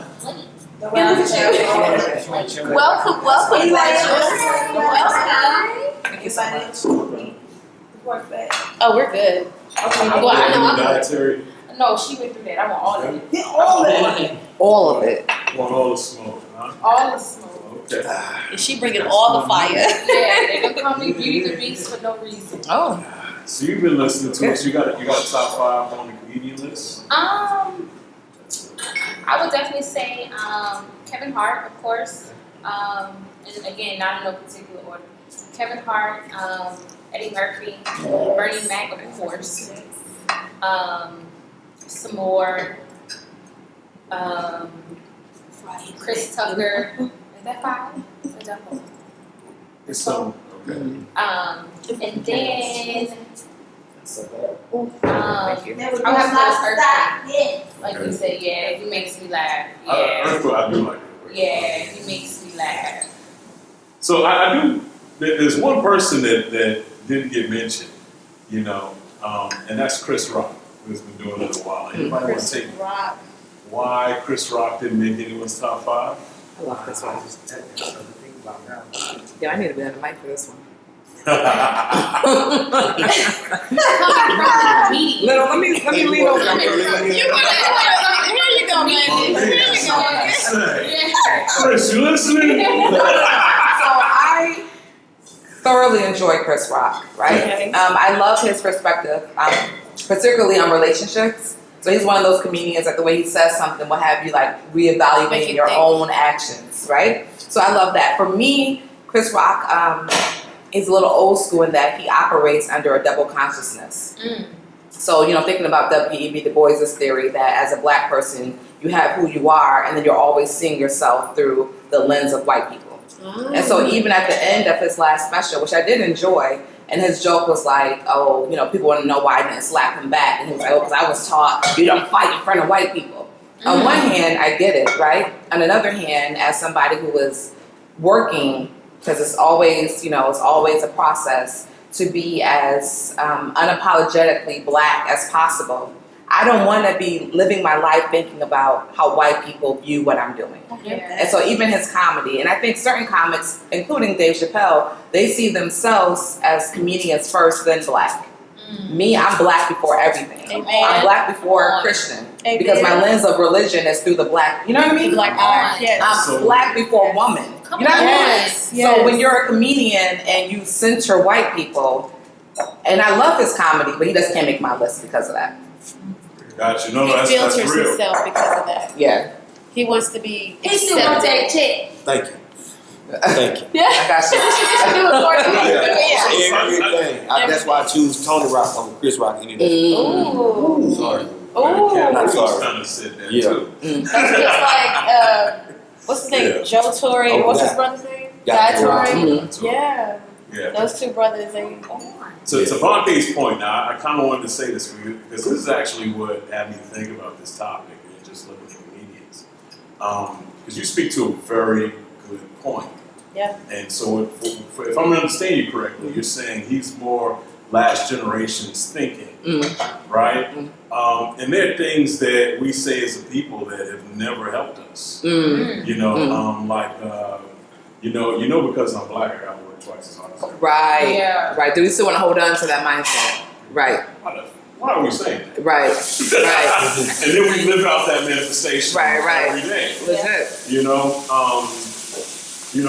Look at you. Welcome, welcome, legends. Welcome. Anybody else? Report back. Oh, we're good. Okay. Well, I know I'm good. dietary. No, she went through that. I want all of it. Get all of it. All of it. Want all the smoke, huh? All the smoke. Okay. And she bringing all the fire. Yeah, they gonna call me Beauty the Beast for no reason. Oh. So you've been listening to us. You got a top 5 on the comedian list. I would definitely say Kevin Hart, of course. And again, not in no particular order. Kevin Hart, Eddie Murphy, Bernie Mac, of course. Some more. Chris Tucker. Is that 5? Is that 4? It's so okay. And then Never I have stop. to Yeah. like you said, yeah, he makes me laugh. Yeah, I do like it. yeah, he makes me laugh. So I do. There's one person that didn't get mentioned, you know, and that's Chris Rock, who's been doing it a while. Anybody want to take Rock. why Chris Rock didn't make anyone's top 5? I love this one. about now. Yeah, I need to be on the mic for this one. Little, let me lean over. Here you go, man. Here you go. Chris, you listening? So I thoroughly enjoy Chris Rock, right? Okay. I love his perspective, particularly on relationships. So he's one of those comedians that the way he says something will have you like reevaluating your own actions, right? So I love that. For me, Chris Rock is a little old school in that he operates under a double consciousness. So, thinking about W.E.B. Du Bois' theory that as a black person, you have who you are, and then you're always seeing yourself through the lens of white people. And so even at the end of his last special, which I did enjoy, and his joke was like, oh, people want to know why I didn't slap him back. And he was like, oh, because I was taught you don't fight in front of white people. On one hand, I get it, right? On another hand, as somebody who was working, because it's always a process to be as unapologetically black as possible. I don't want to be living my life thinking about how white people view what I'm doing. And so even his comedy, and I think certain comics, including Dave Chappelle, they see themselves as comedians first, then black. Me, I'm black before everything. Amen. I'm black before Christian. Because my lens of religion is through the black, you know what I mean? Black eye. Yes. I'm black before woman. You know what I mean? So when you're a comedian and you censor white people, and I love his comedy, but he just can't make my list because of that. Got you. No, He that's filters real. himself because of that. Yeah. He wants to be. He still wants that check. Thank you. Thank you. Yeah. I got you. Do it for him. Everything. That's why I choose Tony Rock over Chris Rock any day. Ooh. Sorry. Ooh. I'm sorry. Kind of said that Yeah. too. That's just like, what's his name? Yeah. Joe Torre. Oh, What's his yeah. brother's name? Guy Guy Torre. Torre. Yeah. Yeah. Those two brothers, they. To Banke's point now, I kind of wanted to say this because this is actually what had me think about this topic and just looking at comedians. Because you speak to a very good point. Yeah. And so if I'm understanding you correctly, you're saying he's more last generation's thinking, right? And there are things that we say as a people that have never helped us. Because I'm black, I gotta work twice as hard as everybody. Right. Yeah. Right. Do we still want to hold on to that mindset? Right. Why are we saying that? Right. Right. And then we live out that manifestation every day. Legit.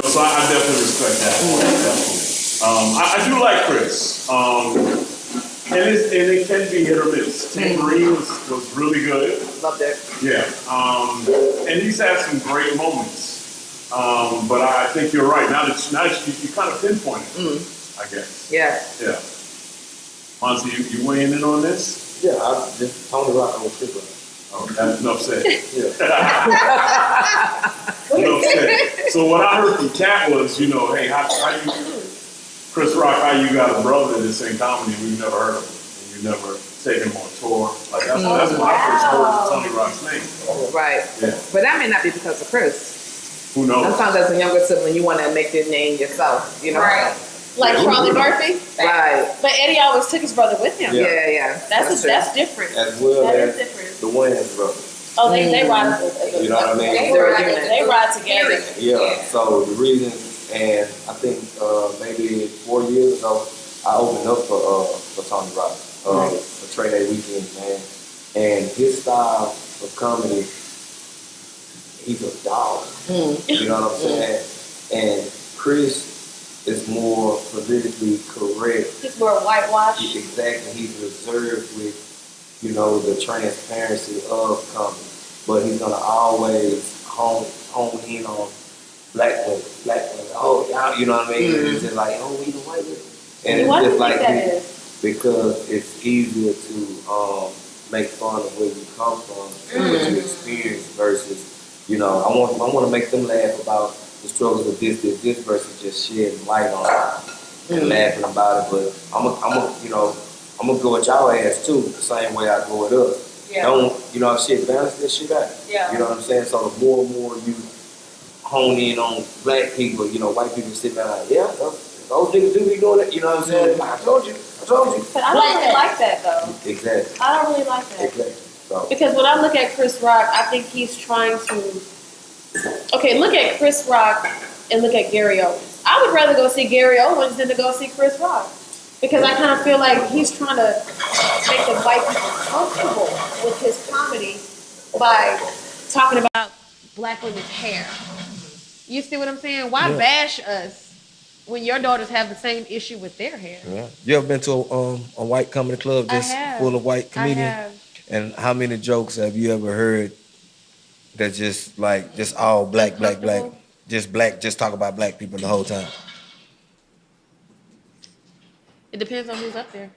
So I definitely respect that. Definitely. I do like Chris. And it can be hit or miss. Tambourine was really good. Loved it. Yeah. And he's had some great moments. But I think you're right. Now that you kind of pinpointed it, I guess. Yeah. Yeah. Monty, you weighing in on this? Yeah, I just Tony Rock over Chris Rock. Oh, that's enough said. Yeah. Enough said. So what I heard from Kat was, hey, how you, Chris Rock, how you got a brother that's in comedy we've never heard of, and you never taken him on tour. Like that's when I first heard of Tony Rock's name. Right. Yeah. But that may not be because of Chris. Who knows? Sometimes as a younger sibling, you want to make your name yourself, Right. Like Charlie Murphy. Right. But Eddie always took his brother with him. Yeah. That's different. As well That as is different. the Wayans brothers. Oh, they ride. You know what I mean? They ride together. Yeah. So the reason, and I think maybe 4 years ago, I opened up for Tony Rock for Trade Day Weekend, man. And his style of comedy, he's a dog. You know what I'm saying? And Chris is more politically correct. He's more whitewashed. Exactly. He's reserved with, the transparency of comedy. But he's gonna always hone in on black women. Oh, y'all, you know what I mean? It's just like, oh, we the white women. And Why do it's you just think like that is? because it's easier to make fun of where you come from and what you experience versus, I want to make them laugh about the struggles of this versus just shedding light on it and laughing about it. But I'm gonna go at y'all ass too, the same way I go at us. Yeah. Don't, shit, balance this shit out. Yeah. You know what I'm saying? So the more and more you hone in on black people, white people sit down like, yeah, those niggas do be doing it. You know what I'm saying? I told you. But I don't really like that though. Exactly. I don't really like that. Exactly. So. Because when I look at Chris Rock, I think he's trying to. Okay, look at Chris Rock and look at Gary Owens. I would rather go see Gary Owens than to go see Chris Rock. Because I kind of feel like he's trying to make the white people comfortable with his comedy by talking about black women's hair. You see what I'm saying? Why bash us when your daughters have the same issue with their hair? Yeah. You ever been to a white comedy club just full of white comedians? I have. And how many jokes have you ever heard that just all black, just talk about black people the whole time? It depends on who's up there.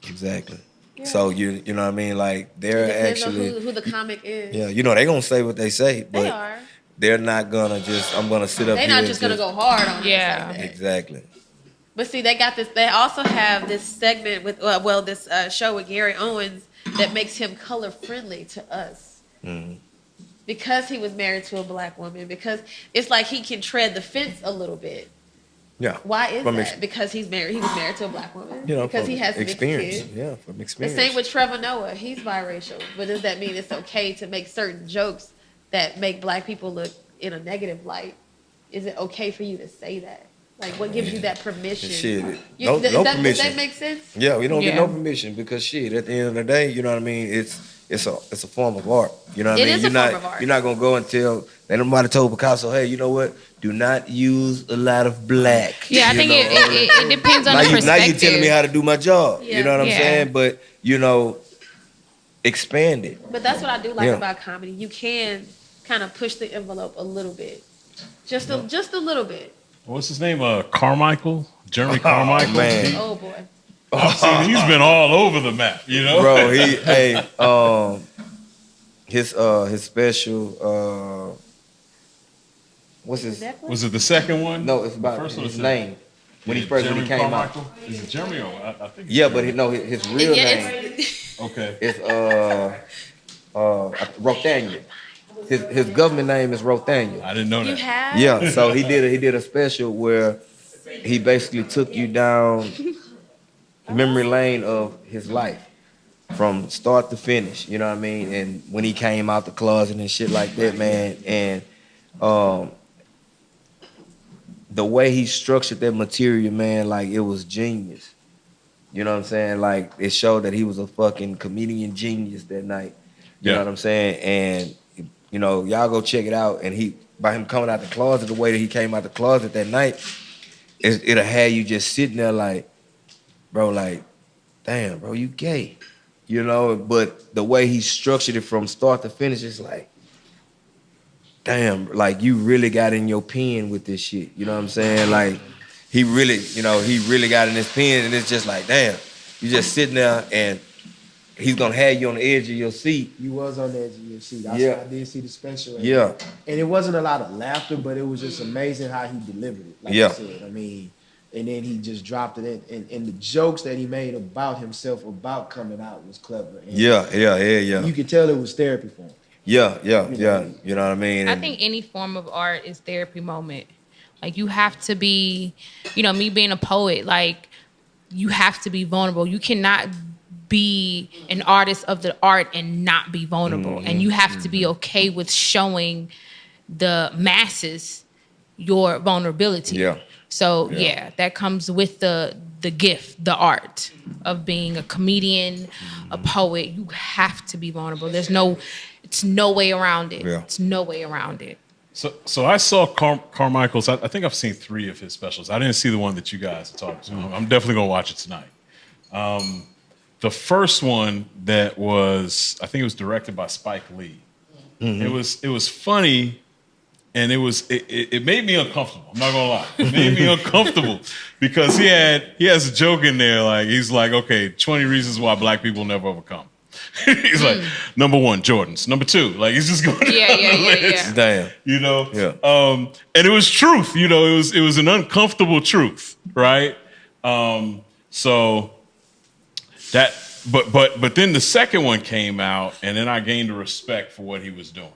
Exactly. Yeah. So you know what I mean? Like they're actually on who the comic is. Yeah, you know they're gonna say what they say, but They are. they're not gonna I'm gonna sit up They're here. not just gonna go hard on us like that. Exactly. But see, they got this. They also have this segment with this show with Gary Owens that makes him color friendly to us. Mm-hmm. Because he was married to a black woman. Because it's like he can tread the fence a little bit. Yeah. Why is that? Because he's married. He was married to a black woman. You know, because he has experience. Kids. Yeah, from The experience. same with Trevor Noah. He's biracial. But does that mean it's okay to make certain jokes that make black people look in a negative light? Is it okay for you to say that? Like, what gives you that permission? Shit, no permission. Does that make sense? Yeah, we don't get no permission because shit. At the end of the day, you know what I mean. It's a form of art. You know what I mean. It is a form of art. You're not gonna go and tell. Nobody told Picasso, hey, you know what? Do not use a lot of black. Yeah, I think it depends on the perspective. Now you telling me how to do my job. Yeah. You know what I'm saying? But expand it. But that's what I do like about comedy. You can kind of push the envelope a little bit, just a little bit. What's his name? Jeremy Carmichael. Man. Oh boy. He's been all over the map, you know. Bro, his special. What's his? Was it the second one? No, it's about his name. When he came Carmichael? out. Is it Jeremy? I think. Yeah, but his real name. Okay. It's Rothaniel. His government name is Rothaniel. I didn't know that. You have? Yeah, so he did a special where he basically took you down memory lane of his life from start to finish. You know what I mean? And when he came out the closet and shit like that, man, and the way he structured that material, man, like it was genius. You know what I'm saying? Like it showed that he was a fucking comedian genius that night. You know what I'm saying? And y'all go check it out. And by him coming out the closet, the way that he came out the closet that night, it'll have you just sitting there like, bro, like, damn, bro, you gay. But the way he structured it from start to finish, it's like, damn, like you really got in your pen with this shit. You know what I'm saying? Like he really got in his pen, and it's just like, damn, you just sitting there and he's gonna have you on the edge of your seat. You was on the edge of your seat. I did see the special. And, and it wasn't a lot of laughter, but it was just amazing how he delivered it. Like I said, I mean, and then he just dropped it in. And the jokes that he made about himself, about coming out, was clever. And you could tell it was therapy for him. Yeah. You know what I mean? I think any form of art is therapy moment. Like you have to be, me being a poet, like you have to be vulnerable. You cannot be an artist of the art and not be vulnerable. Mm-hmm. And you have to be okay with showing the masses your vulnerability. Yeah. So that comes with the gift, the art of being a comedian, a poet. You have to be vulnerable. It's no way around it. Yeah. It's no way around it. So I saw Carmichael's. I think I've seen 3 of his specials. I didn't see the one that you guys are talking to. I'm definitely gonna watch it tonight. The first one that was, I think it was directed by Spike Lee. Mm-hmm. It was funny, and it made me uncomfortable. I'm not gonna lie, it made me uncomfortable because he has a joke in there like he's like, okay, 20 reasons why black people never overcome. He's like, number 1, Jordans. Number 2, like he's just going. Yeah. Damn. And it was truth. It was an uncomfortable truth, right? So that, but then the second one came out, and then I gained a respect for what he was doing.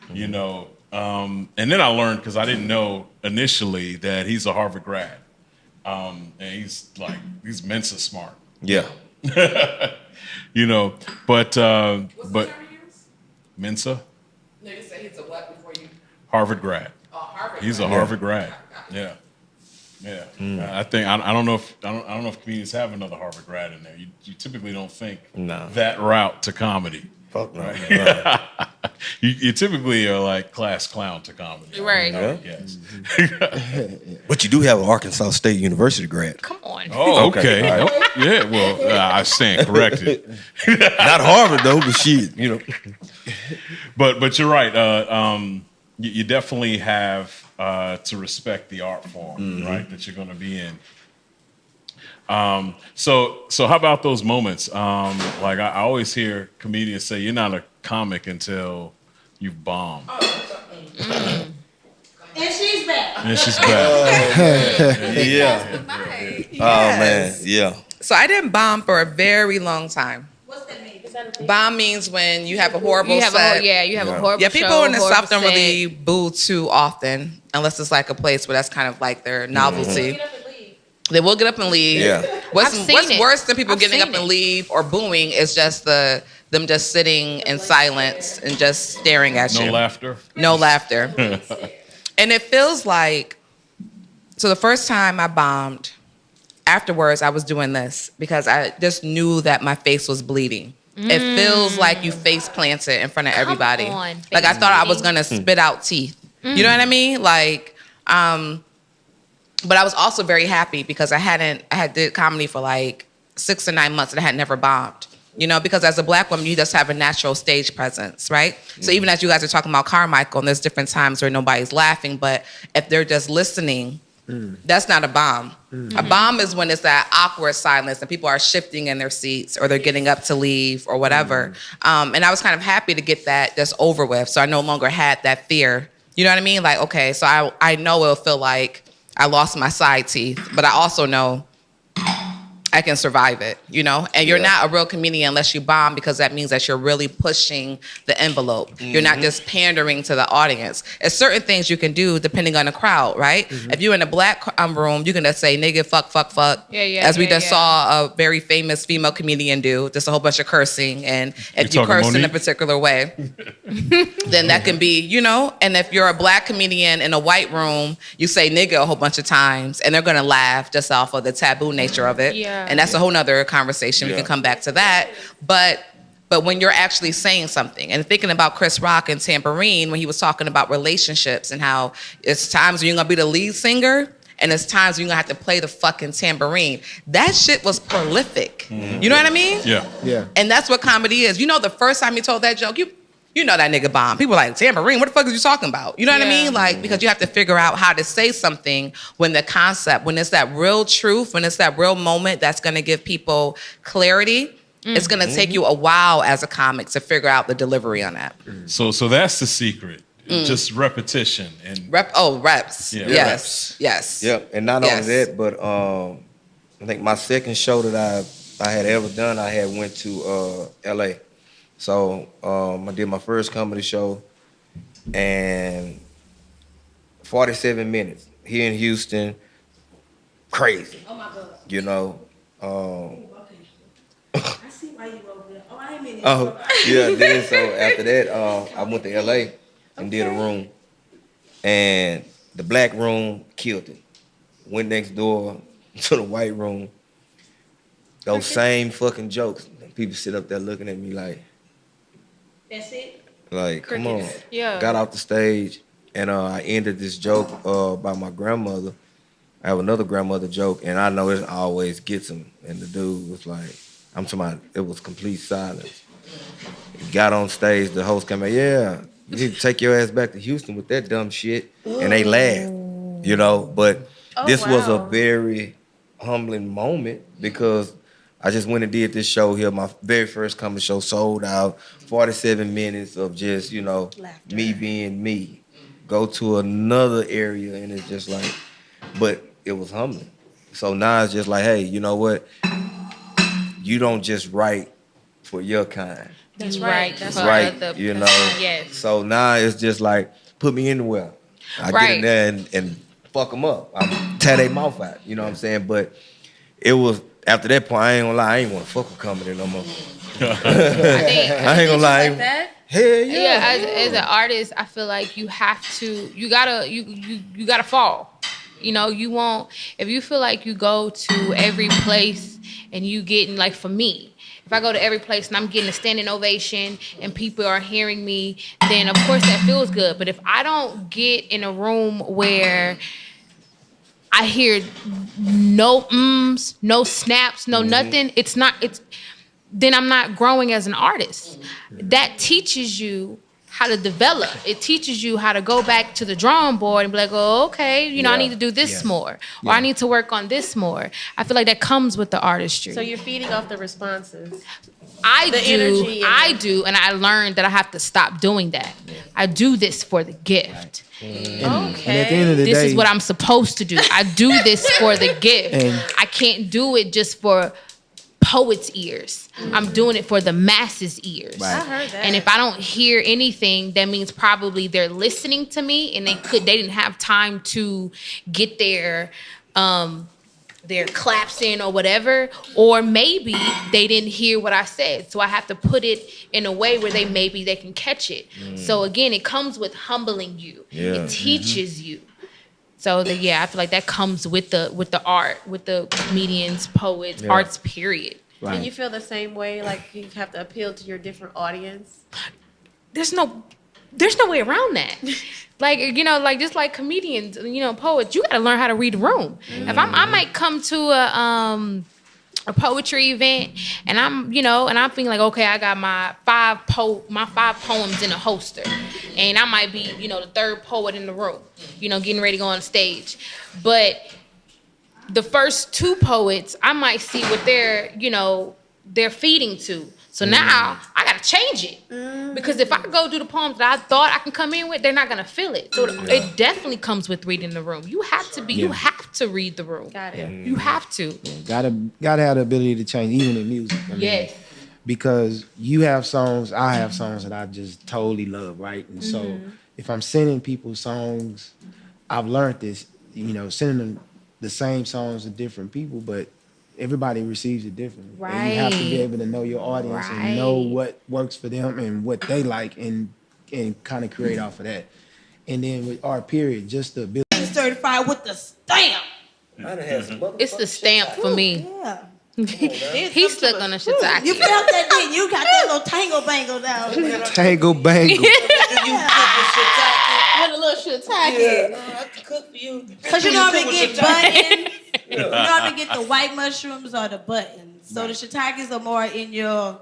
And then I learned, because I didn't know initially, that he's a Harvard grad, and he's Mensa smart. Yeah. What's but Mensa. No, you said he's a what before you? Harvard grad. He's a Harvard grad. Yeah. Yeah. I think I don't know if comedians have another Harvard grad in there. You typically don't think that route to comedy. Fuck no. Right? you typically are like class clown to comedy. Right. Yes. But you do have an Arkansas State University grad. Come on. Oh, okay. All right. Yeah, well, I stand corrected. Not Harvard though, but shit, you know. But you're right. You definitely have to respect the art form, right, that you're going to be in. So how about those moments? Like I always hear comedians say, "You're not a comic until you've bombed." And she's back. And she's back. Yeah. Oh man, yeah. So I didn't bomb for a very long time. What's that mean? Is that a thing? Bomb means when you have a horrible set. You have a horrible Yeah, people show, in the horrible South don't set. really boo too often, unless it's like a place where that's kind of like their novelty. Get up and leave. They will get up and leave. Yeah. What's I've seen it. worse than people I've getting seen up and it. leave or booing is just them just sitting in silence and just staring at No you. laughter. No laughter. And it feels like, so the first time I bombed, afterwards I was doing this because I just knew that my face was bleeding. It feels like you face planted in front of everybody. on, Like I face thought I was bleeding. gonna spit out teeth. You know what I mean? Like, but I was also very happy because I had did comedy for like 6 to 9 months and I had never bombed. You know, because as a Black woman, you just have a natural stage presence, right? So even as you guys are talking about Carmichael, and there's different times where nobody's laughing, but if they're just listening, that's not a bomb. A bomb is when it's that awkward silence and people are shifting in their seats or they're getting up to leave or whatever. And I was kind of happy to get that just over with. So I no longer had that fear. You know what I mean? Like, okay, so I know it'll feel like I lost my side teeth, but I also know I can survive it, you know? And you're not a real comedian unless you bomb, because that means that you're really pushing the envelope. You're not just pandering to the audience. There's certain things you can do depending on the crowd, right? If you're in a Black room, you can just say nigga, fuck. As we just saw a very famous female comedian do, just a whole bunch of cursing. And if you curse in a particular way, then that can be, you know? And if you're a Black comedian in a white room, you say nigga a whole bunch of times and they're gonna laugh just off of the taboo nature of it. Yeah. And that's a whole nother conversation. We can come back to that. But when you're actually saying something, and thinking about Chris Rock and Tambourine when he was talking about relationships and how it's times when you're gonna be the lead singer and it's times when you're gonna have to play the fucking tambourine. That shit was prolific. You know what I mean? Yeah. And that's what comedy is. You know, the first time you told that joke, you know that nigga bomb. People are like, tambourine, what the fuck is you talking about? You know what I mean? Like, because you have to figure out how to say something when the concept, when it's that real truth, when it's that real moment that's gonna give people clarity, it's gonna take you a while as a comic to figure out the delivery on that. So that's the secret. Just repetition and reps. Yeah. Yes. Yep. And not only that, but I think my second show that I had ever done, I had went to LA. So I did my first comedy show, and 47 minutes here in Houston, crazy. Oh my God. You know. I see why you over there. Oh, I ain't mean it. Yeah. Then so after that, I went to LA and did a room, and the Black room killed it. Went next door to the white room. Those same fucking jokes. People sit up there looking at me like. That's it? Like, come on. Yeah. Got off the stage, and I ended this joke by my grandmother. I have another grandmother joke, and I know it always gets him. And the dude was like, I'm talking about, it was complete silence. He got on stage, the host came out, yeah, you need to take your ass back to Houston with that dumb shit. And they laughed, you know. But this was a very humbling moment because I just went and did this show here, my very first comedy show, sold out, 47 minutes of just, you know, laughter. Me being me. Go to another area and it's just like, but it was humbling. So now it's just like, hey, you know what? You don't just write for your kind. That's right. That's right. You know. Yes. So now it's just like, put me anywhere. I get in there and fuck them up. I tear their mouth out. You know what I'm saying? But it was, after that point, I ain't gonna lie, I ain't wanna fuck with comedy no more. I ain't gonna lie. Like that? Hell yeah. Yeah, as an artist, I feel like you have to, you gotta fall. You know, you won't, if you feel like you go to every place and you getting, like for me, if I go to every place and I'm getting a standing ovation and people are hearing me, then of course that feels good. But if I don't get in a room where I hear no ums, no snaps, no nothing, then I'm not growing as an artist. That teaches you how to develop. It teaches you how to go back to the drawing board and be like, oh, okay, I need to do this more. Or I need to work on this more. I feel like that comes with the artistry. So you're feeding off the responses. I energy do, and I learned that I have to stop doing that. I do this for the gift. And at the end of the This day, is what I'm supposed to do. I do this for the gift. I can't do it just for poets' ears. I'm doing it for the masses' ears. I heard that. And if I don't hear anything, that means probably they're listening to me and they didn't have time to get their claps in or whatever, or maybe they didn't hear what I said. So I have to put it in a way where they can catch it. So again, it comes with humbling you. Yeah. It teaches you. So I feel like that comes with the art, with the comedians, poets, arts, period. Right. And you feel the same way, like you have to appeal to your different audience? There's no way around that. Like just like comedians, poets, you gotta learn how to read the room. If I might come to a poetry event and I'm feeling like, okay, I got my five poems in a holster, and I might be, the third poet in the room, getting ready to go on stage. But the first two poets, I might see what they're feeding to. So now I gotta change it, because if I go do the poems that I thought I can come in with, they're not gonna feel it. So it definitely comes with reading the room. You have to read the room. Got it. You have to. gotta have the ability to change, even in music. Yes. Because you have songs, I have songs that I just totally love, right? And so if I'm sending people songs, I've learned this, sending them the same songs to different people, but everybody receives it differently. Right. And you have to be able to know your audience and know what works for them and what they like, and kind of create off of that. And then with art, period, just the ability. Certified with the stamp. It's the stamp for me. Yeah. He's stuck on the shiitake. You felt that, didn't you? Got that little tangle bangle down there. Tangle bangle. With a little shiitake. I can cook for you. Because you normally get buttons. You normally get the white mushrooms or the buttons. So the shiitakes are more in your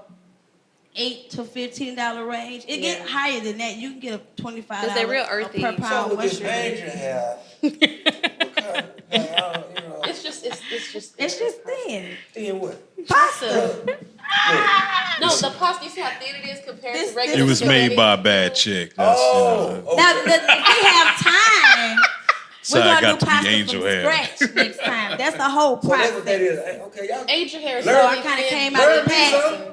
$8 to $15 range. It get higher than that. You can get a $25 because they're real earthy. per pound So with this mushroom. Angel have, It's just thin. thin what? Pasta. No, the pasta, you see how thin it is compared to regular It was made spaghetti? by a bad chick. That's, Now, if we have time, So we're I gonna got do to be pasta angel from hair. scratch next time. That's the whole So that's process. what that is. Okay, y'all. Angel hair is Learn- So so I kind of thin. came out of the me pack. something.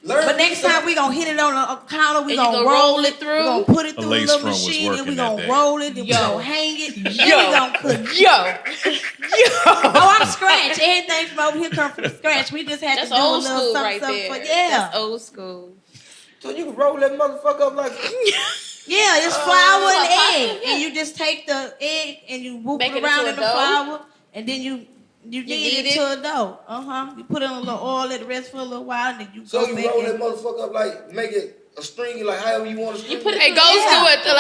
Learn But me next time we gonna hit it on a counter, we And you gonna gonna roll roll it it through. through? We gonna put it A through a lace little front was machine, and we working that gonna day. roll it, and we Yo. gonna hang it, and we gonna cook it. Yo. Oh, I'm scratch. Everything from over here come from scratch. We just had That's to do a old little school something, right something there. for That's old school. So you can roll that motherfucker up like. Yeah, it's flour and pasta, egg, yeah. and you just take the egg and you whoop Make it it around into in a the dough? flour, and then you knead knead it to a dough. You put it on a little oil, let it rest for a little while, and then you So go you make roll it. that motherfucker up like make it a stringy, like however you want to string You put it It goes Yeah. through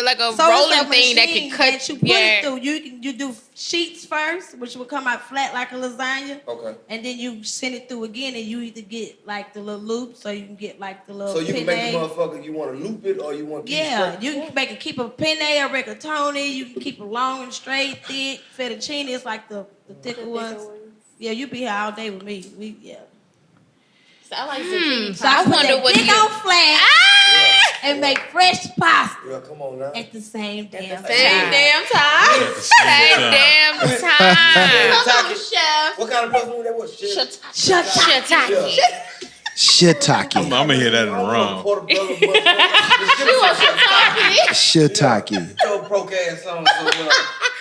like a So rolling it's a thing that machine can cut. that you put it through. You do sheets first, which will come out flat like a lasagna, Okay. and then you send it through again, and you either get like the little loops, or you can get like the little So you can make the penne. motherfucker, you want to loop it or you want to keep it Yeah, straight? you can make it keep a penne or rigatoni. You can keep it long and straight, thick. Fettuccine is like the thicker ones. Yeah, you be here all day with me. So I like zucchini So I I put wonder that what dick you- on flat and make fresh pasta Yeah, come on now. at the same damn Same time. damn time. Same damn time. Come on, chef. What kind of person that was? Shit. Shut up. Shiitake. Shiitake. I'm gonna hear that in the wrong. Shiitake. So broke ass song. So,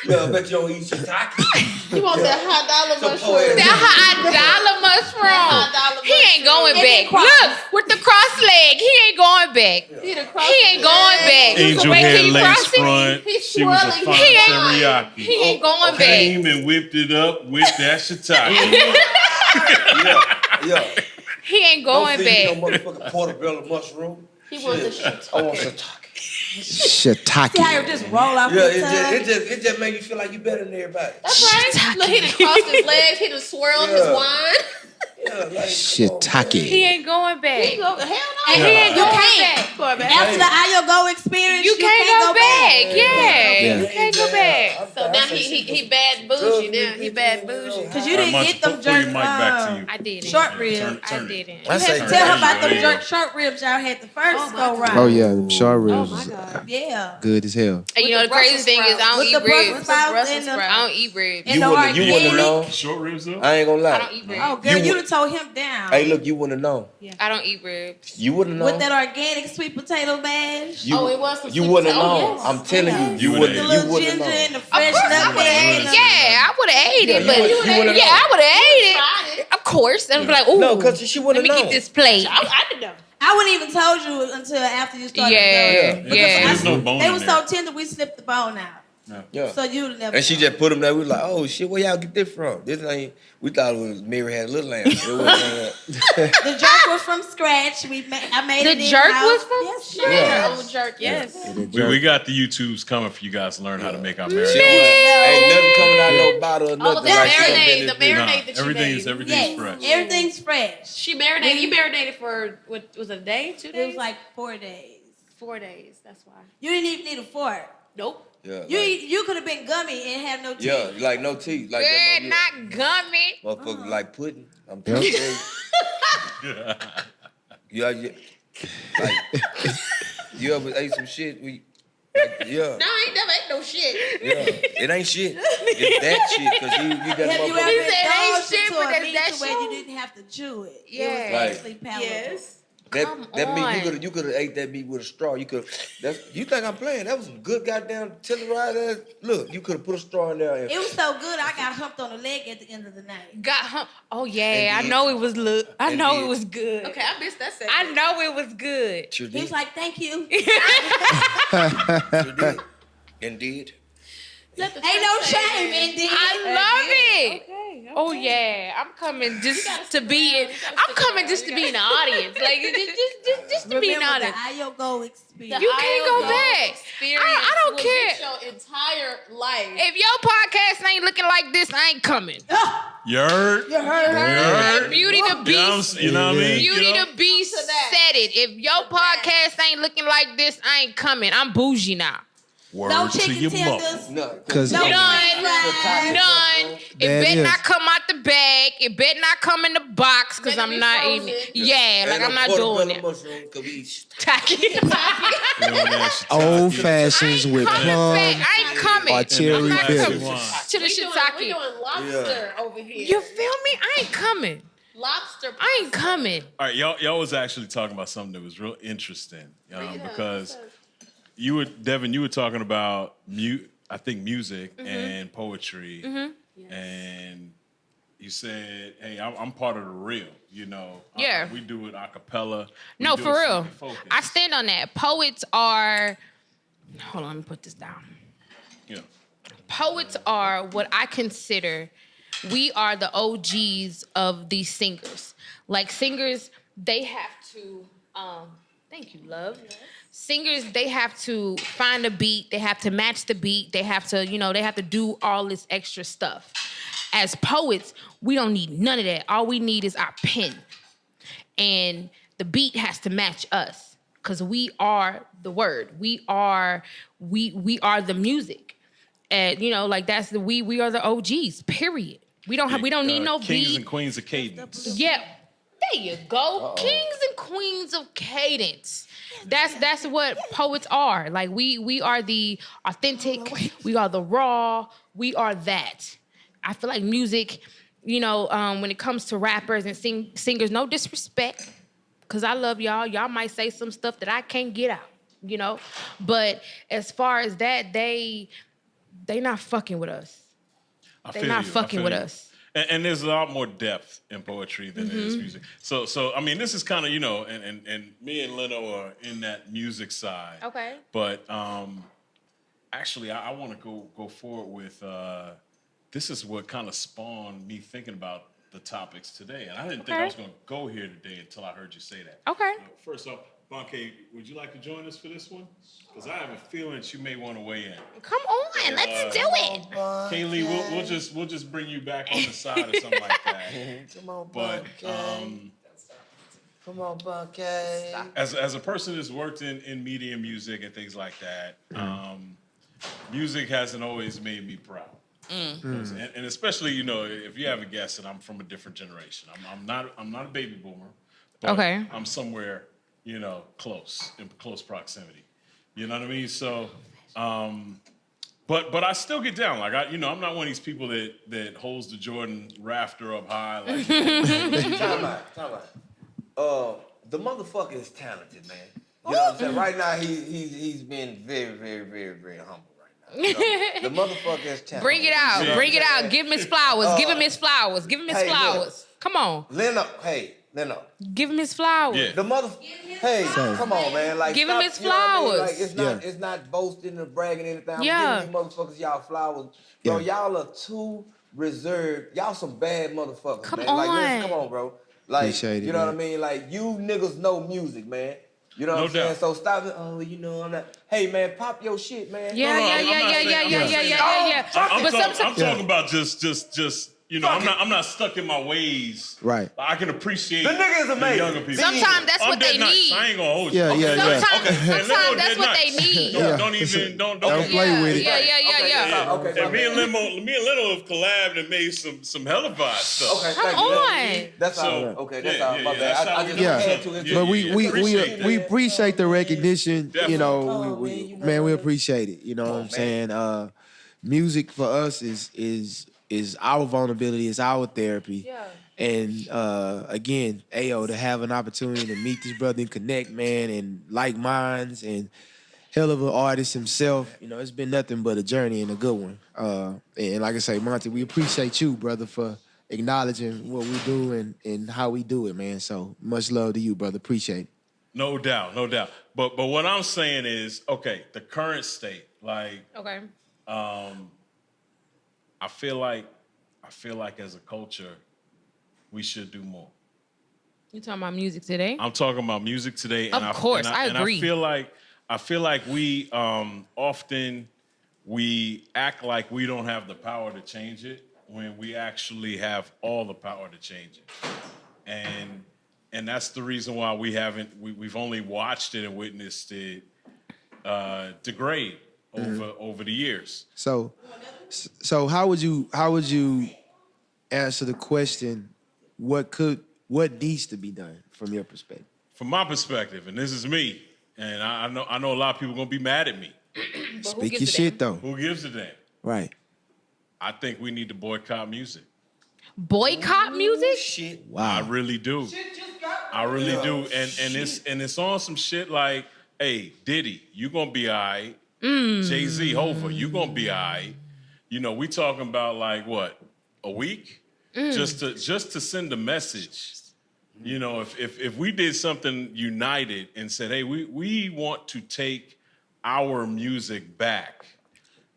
yeah, I bet you don't eat shiitake. You want that high dollar mushroom? That $1 mushroom. He ain't going back. Look, with the cross leg, he ain't going back. He ain't going back. Angel had lace front. He's She was a swirling. fine He ain't- teriyaki. He ain't going back. Came and whipped it up with that shiitake. Yeah. He ain't going Don't feed back. me no motherfucking portobello mushroom. He wants the shit. I want shiitake. See how you just roll off Yeah, your tongue? it just make you feel like you better than everybody. That's right. Look, he done crossed his legs. He done swirled his Yeah. wine. Yeah, like Shiitake. He ain't going back. He go, hell no. And he ain't You going can't. back. Poor man. After the Ayo Gold experience, You can't go back. Yeah. Yeah. You can't go back. So now he bad bougie now. He bad bougie. Because you didn't get them Pull jerk your mic back to you. I didn't. short ribs. I didn't. I You say had to tell her about There them you jerk go. short ribs y'all had the first go round. Oh yeah, them short ribs. Oh my God. Yeah. Good as hell. And you know the crazy thing is I don't With eat the Brussels ribs. sprouts and the, I don't eat ribs. and the organic. you wouldn't know. Short ribs though? I ain't gonna I lie. don't eat ribs. Oh, girl, You you would- done told him down. Hey, look, you wouldn't know. I don't eat ribs. You wouldn't know. With that organic sweet potato mash. You, Oh, it was some you sweet wouldn't potato. know. Oh, yes. I'm telling you, You you wouldn't. The wouldn't. little You wouldn't ginger know. and the fresh nutmeg. and the- Yeah, I would have ate it, but you would've yeah, known. I would have ate it. Tried it. Of course, and be like, ooh, No, because she let wouldn't me know. get this plate. I didn't know. I wouldn't even told you until after you started. Yeah, Because yeah. There's no bone They in were there. so tender, we slipped the bone out. Yeah. So you would never. And she just put them there. We was like, oh shit, where y'all get this from? This ain't. We thought it was Mary Had a Little Lamb. It wasn't. The jerk was from scratch. I made it. The jerk in-house. was from Yes, scratch? yeah. Old jerk, yes. We got the YouTubes coming for you guys to learn how to make our Shit, marriage. ain't nothing coming out no bottle or Oh, nothing the like marinade, that. the marinade that she everything's made. everything's Yes, fresh. everything's fresh. She marinated. You marinated for what was it, a day, 2 It days? was like 4 days. 4 days. That's why. You didn't even need a fork. Nope. Yeah, You could have been gummy and have no teeth. yeah, like no teeth, like Good, that not gummy. motherfucker like pudding. I'm trying to tell you. Yeah, like you ever ate some shit? Yeah. No, I ain't never ate no shit. Yeah, it ain't shit. It's that shit because you got Have you motherfucker. ever said ain't indulged shit, into but a that's meat that to where shit. you didn't have to chew it? Yeah. It was Right. actually palatable. Yes. That meat on. you could have ate that meat with a straw. You could. You think I'm playing? That was some good goddamn televised ass. Look, you could have put a straw in there. And, It was so good, I got humped on the leg at the end of the night. Got hum. Oh yeah, I Indeed. know it was I know Indeed. it was good. Okay, I missed that segment. I know it was good. Sure He was did. like, "Thank you." Sure did. Indeed. Let the Ain't no truth say shame it. in this. I love it. Okay. Oh yeah, I'm coming just to be in. I'm coming just to be in the audience, like just to be in the Remember the audience. Ayo Gold experience. You can't go back. I don't will care. get your entire life. If your podcast ain't looking like this, I ain't coming. You heard? You heard. Beauty the Beast. You know what I mean? Beauty You know? the Beast said it. If your podcast ain't looking like this, I ain't coming. I'm bougie now. Word No to chicken your mother. tenders. No, Cause No None. fries. None. It That better is. not come out the bag. It better not come in the box because Better I'm be not frozen. eating it. Yeah, like and I'm a not portobello doing it. mushroom could be Tacky. You know that old shiitake. fashions with Coming plum. back. I ain't coming. Or cherry I'm not bitters. coming to the we shiitake. doing lobster over here. You feel me? I ain't coming. Lobster. I ain't coming. All right, y'all was actually talking about something that was real interesting because Devin, you were talking about I think music and poetry, and you said, "Hey, I'm part of the real." You know, Yeah. we do it a cappella. We No, do for it real. super focused. I stand on that. Poets are. Hold on, let me put this down. You know, Poets are what I consider. We are the OGs of these singers. Like singers, they have to. Thank you, love. Singers, they have to find a beat. They have to match the beat. They have to, they have to do all this extra stuff. As poets, we don't need none of that. All we need is our pen, and the beat has to match us because we are the word. We are the music, and like that's we are the OGs. Period. We don't need no kings beat. and queens of cadence. Yeah, there you go. Kings and queens of cadence. That's what poets are. Like we are the authentic. We are the raw. We are that. I feel like music, when it comes to rappers and singers, no disrespect, because I love y'all. Y'all might say some stuff that I can't get out, But as far as that, they not fucking with us. They're not fucking with us. And there's a lot more depth in poetry than there is music. So I mean, this is kind of, and me and Leno are in that music side. Okay. But actually, I want to go forward with this is what kind of spawned me thinking about the topics today. And I didn't think I was going to go here today until I heard you say that. Okay. First off, Banke, would you like to join us for this one? Because I have a feeling that you may want to weigh in. Come on, let's do it. Kaylee, we'll just bring you back on the side or something like that. Come on, But come on, Banke. as a person that's worked in media and music and things like that, music hasn't always made me proud. And especially, if you have a guest and I'm from a different generation. I'm not a baby boomer, but I'm somewhere, in close proximity. You know what I mean? So but I still get down. Like I'm not one of these people that holds the Jordan rafter up high like Time out. The motherfucker is talented, man. You know what I'm saying? Right now he's been very, very, very, very humble. The motherfucker is talented. Bring it out. Yeah. Bring it out. Give him his flowers. Give him his flowers. Give him his flowers. Come on. Leno. Give him his flowers. Yeah. The mother. Hey, come on, man. Like, give him his you know what I mean? flowers. Like, it's not boasting or bragging anything. I'm Yeah. giving these motherfuckers y'all flowers. Bro, y'all are too reserved. Y'all some bad motherfuckers, Come man. on. Like, listen, come on, bro. Like, Appreciate it, you know man. what I mean? Like, you niggas know music, man. You know what I'm saying? doubt. So stop it. Oh, I'm not. Hey, man, pop your shit, man. Yeah. I'm But talking about just I'm not stuck in my ways. Right. I can appreciate The nigga is the amazing. younger people. sometimes that's what they dead nice. need. I ain't gonna hold you. Yeah, yeah, yeah. Sometimes that's what they need. Don't even Don't play with it. Yeah. Okay, And me and Leno have collabed and made some hella vibe stuff. Okay, Come thank you. on. That's all. So, Okay, that's yeah, all. yeah, My yeah, bad. that's how I we just do had it. to. Yeah, But we appreciate appreciate the recognition. Definitely. Man, we appreciate it. You know what I'm saying? Music for us is our vulnerability, is our therapy. Yeah. And again, Ayo, to have an opportunity to meet this brother and connect, man, and like minds and hell of an artist himself. It's been nothing but a journey and a good one. And like I say, Monty, we appreciate you, brother, for acknowledging what we do and how we do it, man. So much love to you, brother. Appreciate it. No doubt. But what I'm saying is, okay, the current state, like, Okay. I feel like as a culture, we should do more. You talking about music today? I'm talking about music today, and Of course, I agree. And I feel like we often we act like we don't have the power to change it when we actually have all the power to change it, and that's the reason why we've only watched it and witnessed it degrade over the years. So how would you answer the question? What needs to be done from your perspective? From my perspective, and this is me, and I know a lot of people are gonna be mad at me. Speak your shit though. Who gives a damn? Right. I think we need to boycott music. Boycott music? Shit. Wow. I really do. I really do. And it's on some shit like, hey, Diddy, you gonna be all right. Jay-Z, Hova, you gonna be all right. We talking about like what, a week? Just to send a message. If we did something united and said, hey, we want to take our music back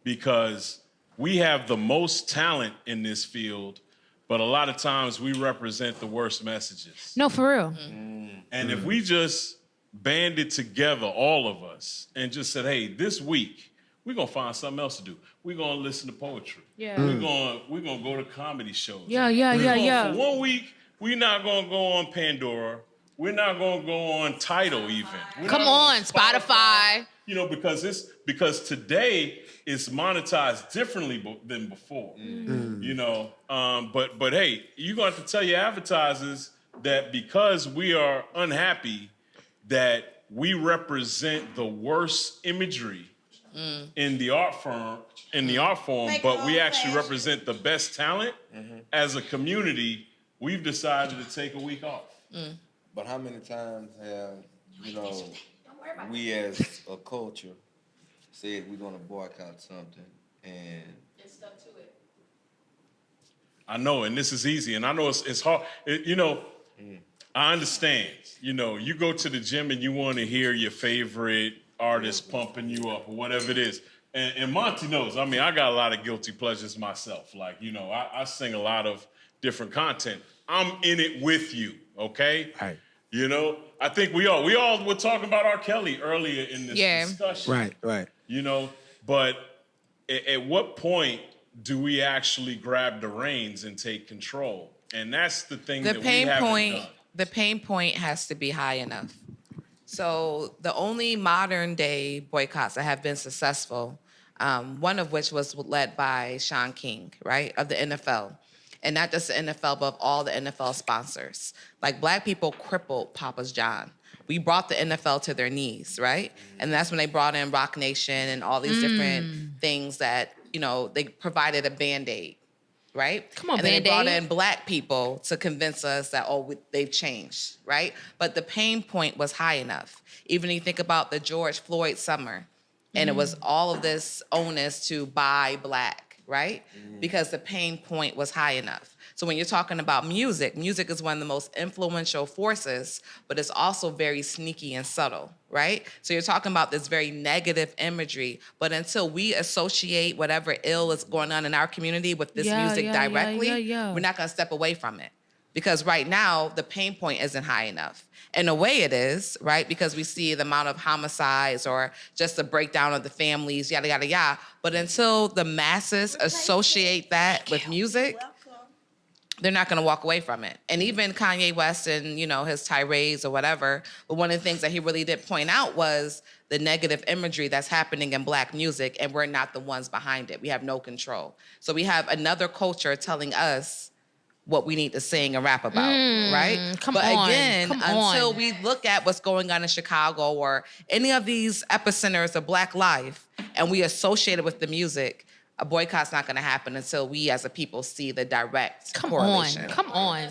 because we have the most talent in this field, but a lot of times we represent the worst messages. No, for real. And if we just banded together, all of us, and just said, hey, this week, we're going to find something else to do. We're going to listen to poetry. Yeah. We're going to go to comedy shows. Yeah. For 1 week, we're not going to go on Pandora. We're not going to go on Tidal even. Come on, Spotify. Because today it's monetized differently than before. But hey, you're going to have to tell your advertisers that because we are unhappy that we represent the worst imagery in the art form, but we actually represent the best talent. As a community, we've decided to take a week off. But how many times have, we as a culture said we're going to boycott something and stuck to it. I know, and this is easy, and I know it's hard. I understand. You go to the gym and you want to hear your favorite artist pumping you up or whatever it is. And Monty knows. I mean, I got a lot of guilty pleasures myself. Like, I sing a lot of different content. I'm in it with you, okay? Right. I think we all were talking about R. Kelly earlier in this discussion. Right. But at what point do we actually grab the reins and take control? And that's the thing that we haven't done. The pain point has to be high enough. So the only modern day boycotts that have been successful, one of which was led by Sean King, right, of the NFL. And not just the NFL, but all the NFL sponsors. Like, Black people crippled Papa's John. We brought the NFL to their knees, right? And that's when they brought in Rock Nation and all these different things that, they provided a Band-Aid, right? Come on, and then Band-Aid. they brought in Black people to convince us that, they've changed, right? But the pain point was high enough. Even if you think about the George Floyd summer, and it was all of this onus to buy Black, right? Because the pain point was high enough. So when you're talking about music is one of the most influential forces, but it's also very sneaky and subtle, right? So you're talking about this very negative imagery, but until we associate whatever ill is going on in our community with this music directly, we're not going to step away from it. Because right now, the pain point isn't high enough. In a way it is, right? Because we see the amount of homicides or just the breakdown of the families, yada, yada, yada. But until the masses associate that with music, they're not going to walk away from it. And even Kanye West and, his tirades or whatever, but one of the things that he really did point out was the negative imagery that's happening in Black music, and we're not the ones behind it. We have no control. So we have another culture telling us what we need to sing and rap about, right? Until we look at what's going on in Chicago or any of these epicenters of Black life, and we associate it with the music, a boycott's not going to happen until we as a people see the direct correlation. Come on,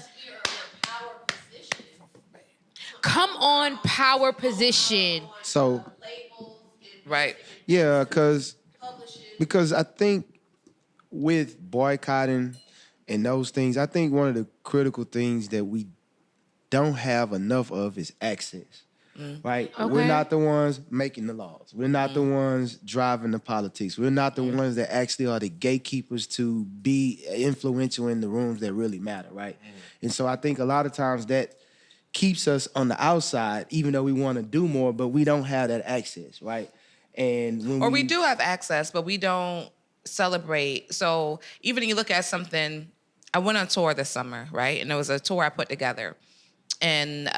power position. So, right. Yeah, because I think with boycotting and those things, I think one of the critical things that we don't have enough of is access. Right? Okay. We're not the ones making the laws. We're not the ones driving the politics. We're not the ones that actually are the gatekeepers to be influential in the rooms that really matter, right? And so I think a lot of times that keeps us on the outside, even though we want to do more, but we don't have that access, right? And when we do have access, but we don't celebrate. So even if you look at something, I went on tour this summer, right? And it was a tour I put together. And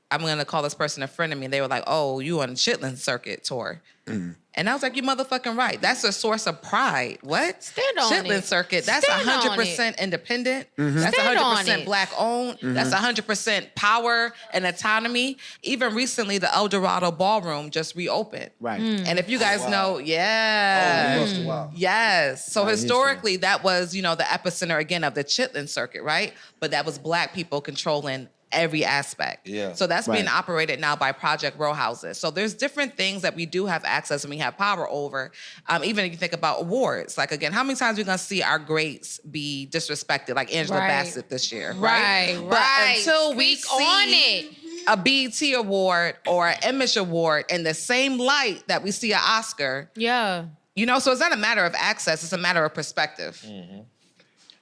I'm going to call this person a friend of me. And they were like, oh, you on the Chitlin Circuit tour. And I was like, you motherfucking right. That's a source of pride. What? Stand on Chitlin it. Circuit. That's Stand 100% independent. That's Stand on 100% it. Black owned. That's 100% power and autonomy. Even recently, the El Dorado Ballroom just reopened. Right. And if you guys know, Wow. yes. So Wow, historically, that was, the epicenter again of the Chitlin Circuit, right? But that was Black people controlling every aspect. Yeah. So that's being Right. operated now by Project Row Houses. So there's different things that we do have access and we have power over. Even if you think about awards, like again, how many times are we gonna see our greats be disrespected, like Angela Right. Bassett this year, Right. But until we Speak on see it. a BET award or an Emmy award in the same light that we see an Oscar, Yeah. so it's not a matter of access, it's a matter of perspective.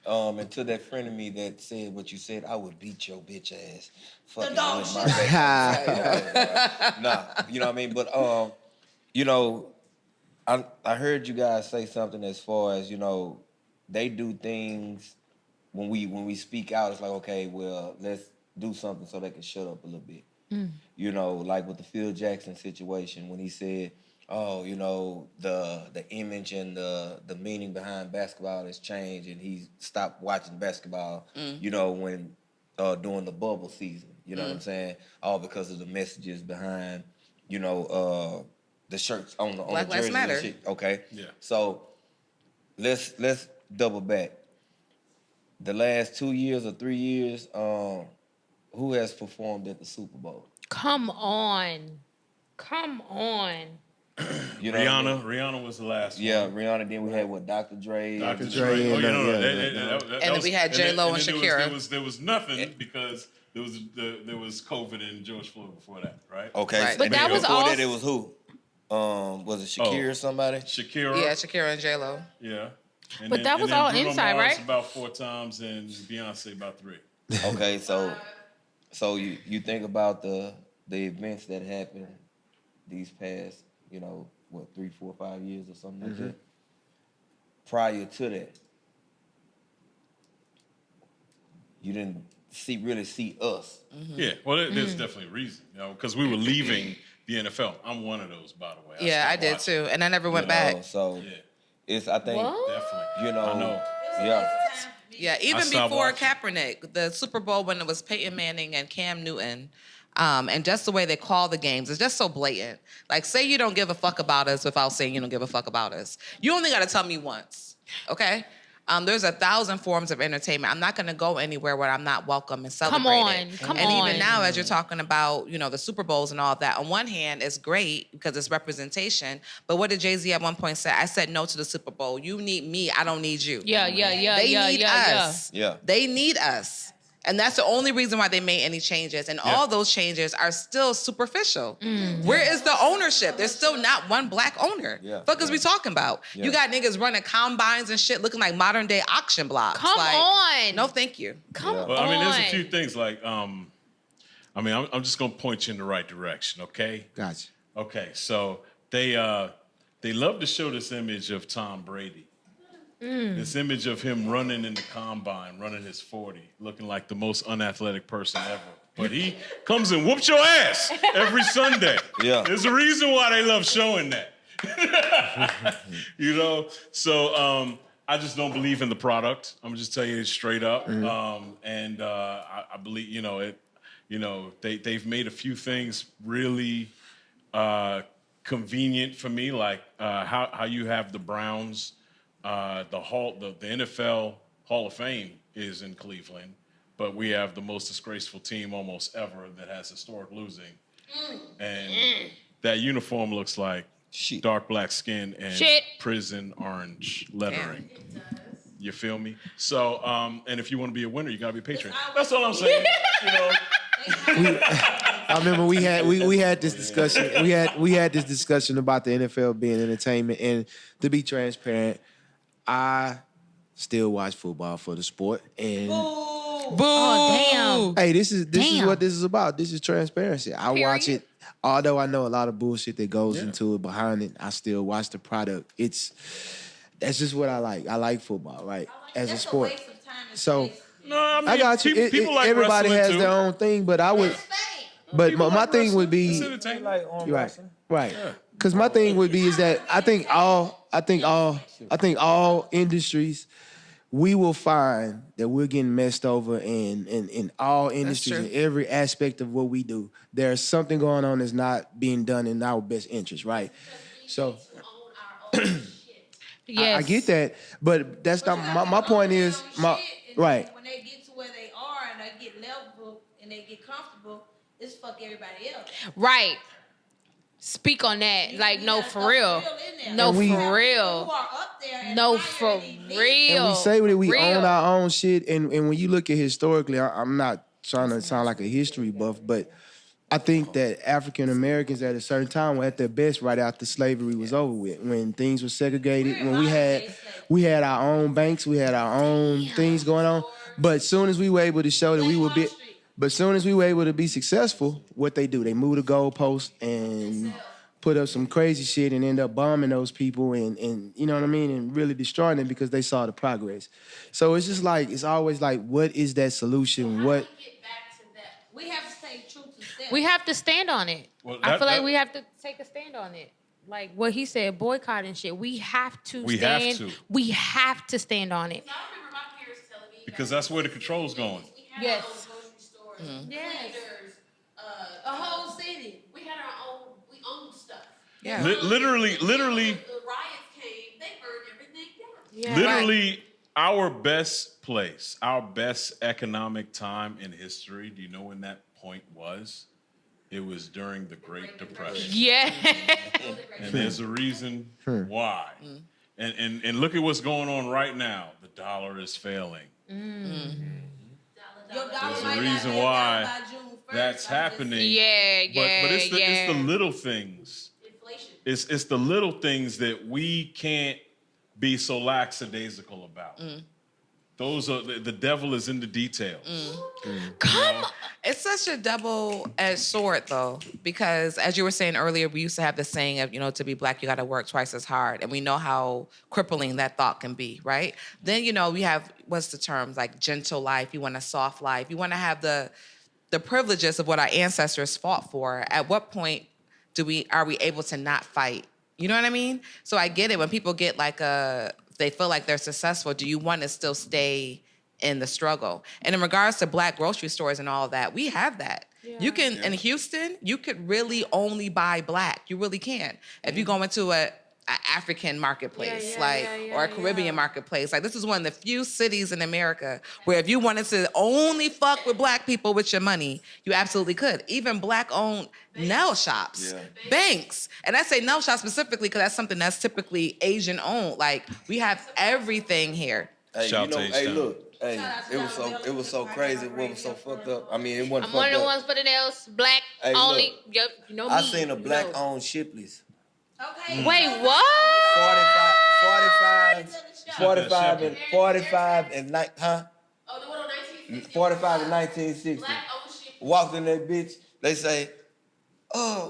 And to that friend of me that said what you said, I would beat your bitch ass. Fucking with my back. Nah, you know what I mean? But I heard you guys say something as far as, they do things when we speak out, it's like, okay, well, let's do something so they can shut up a little bit. Like with the Phil Jackson situation when he said, oh, the image and the meaning behind basketball has changed, and he stopped watching basketball, when during the bubble season. You know what I'm saying? All because of the messages behind, the shirts on the Black jerseys Lives Matter. and shit. Okay. Yeah. So let's double back. The last 2 years or 3 years, who has performed at the Super Bowl? Come on. You know what I mean? Rihanna was the last Yeah, one. Rihanna. Then we had Dr. Dre. Dr. Dre Dre. Oh, and, you know, yeah, And then we had J-Lo and Shakira. There was nothing because there was COVID and George Floyd before that, right? Okay, Right. but that was before all- that it was who? Was it Shakira or somebody? Shakira. Yeah, Shakira and J-Lo. Yeah. And But that was all Bruno inside, Mars right? about 4 times and Beyonce about 3. Okay, so you think about the events that happened these past, 3, 4, 5 years or something like that. Prior to that, you didn't really see us. Yeah, well, there's definitely a reason, because we were leaving the NFL. I'm one of those, by the way. Yeah, I did too, and I never went back. So Yeah, it's I think definitely. I know. Yeah. Yeah, even stopped before watching. Kaepernick, the Super Bowl when it was Peyton Manning and Cam Newton, and just the way they call the games is just so blatant. Like, say you don't give a fuck about us without saying you don't give a fuck about us. You only got to tell me once, okay? There's 1,000 forms of entertainment. I'm not going to go anywhere where I'm not welcome and celebrated. Come and on. even now, as you're talking about, the Super Bowls and all of that, on one hand, it's great because it's representation. But what did Jay-Z at one point say? I said no to the Super Bowl. You need me. I don't need you. Yeah. They need us. Yeah. They need us. And that's the only reason why they made any changes. And all those changes are still superficial. Where is the ownership? There's still not one black owner. Yeah. Fuck is we talking about? Yeah. You got niggas running combines and shit looking like modern day auction blocks. Come on. No, thank you. Come Yeah. on. Well, I mean, there's a few things like, I'm just gonna point you in the right direction, okay? Gotcha. Okay, so they love to show this image of Tom Brady. This image of him running in the combine, running his 40, looking like the most unathletic person ever. But he comes and whoops your ass every Sunday. Yeah. There's a reason why they love showing that. So I just don't believe in the product. I'm just tell you straight up. I believe, they've made a few things really convenient for me, like how you have the Browns. The NFL Hall of Fame is in Cleveland, but we have the most disgraceful team almost ever that has historic losing. And that uniform looks like dark black skin and prison orange lettering. You feel me? So, and if you want to be a winner, you gotta be a patriot. That's all I'm saying. I remember we had this discussion. We had this discussion about the NFL being entertainment, and to be transparent, I still watch football for the sport. And Oh, damn. hey, this is what this is about. This is transparency. I watch it. Although I know a lot of bullshit that goes into it behind it, I still watch the product. That's just what I like. I like football, right? As a sport. So No, I mean, I got you. People like everybody wrestling has too. their own thing, but I would. But my thing would be It's entertainment. right. Because my thing would be is that I think all industries, we will find that we're getting messed over in all industries, in every aspect of what we do. There's something going on that's not being done in our best interest, right? So I get that, but that's not my point. Is right. When they get to where they are and they get level and they get comfortable, it's fuck everybody else. Right. Speak on that. Like, no, for real. No, And we- for real. Who are up there and No, higher for than these real. And we say that we Real. own our own shit, and when you look at historically, I'm not trying to sound like a history buff, but I think that African Americans at a certain time were at their best right after slavery was over with, when things were segregated, when we had our own banks, we had our own things going on. But soon as we were able to show that we would be, but soon as we were able to be successful, what they do, they move the goalpost and put up some crazy shit and end up bombing those people and you know what I mean, and really destroying them because they saw the progress. So it's just like, it's always like, what is that solution? What? We have to stay true to self. We have to stand on it. Well, I feel like that- we have to take a stand on it. Like what he said, boycott and shit. We have to We have stand. to. We have to stand on it. I remember my parents telling me Because that's where the control's going. we had Yes. our own grocery stores, Yes. blenders, a whole city. We had our own, we owned stuff. Yeah. Literally, The riots came, they burned everything down. Yeah. literally, our best place, our best economic time in history. Do you know when that point was? it was during the Great Depression. Yeah. And there's a reason why. And look at what's going on right now. The dollar is failing. There's a reason why that's happening. But it's the little things. Inflation. It's the little things that we can't be so lackadaisical about. Those are the devil is in the details. Come on. It's such a double-edged sword, though, because as you were saying earlier, we used to have this saying of, to be black, you got to work twice as hard, and we know how crippling that thought can be, right? Then, we have, what's the term, like gentle life, you want a soft life, you want to have the privileges of what our ancestors fought for. At what point are we able to not fight? You know what I mean? So I get it when people get they feel like they're successful. Do you want to still stay in the struggle? And in regards to black grocery stores and all of that, we have that. Yeah. You can, in Houston, you could really only buy black. You really can. If you go into a African marketplace, or a Caribbean marketplace. Like, this is one of the few cities in America where if you wanted to only fuck with black people with your money, you absolutely could. Even black-owned nail shops, banks. And I say nail shops specifically because that's something that's typically Asian-owned. Like, we have everything here. Hey, look. Hey, it was so crazy. What was so fucked up? I mean, it wasn't. I'm one of the ones for the nails, black only. Look, me. I seen a black-owned Shipley's. Okay. Wait, what? 45 and huh? Oh, the one on 1960. 45 and 1960. Walked in that bitch. They say,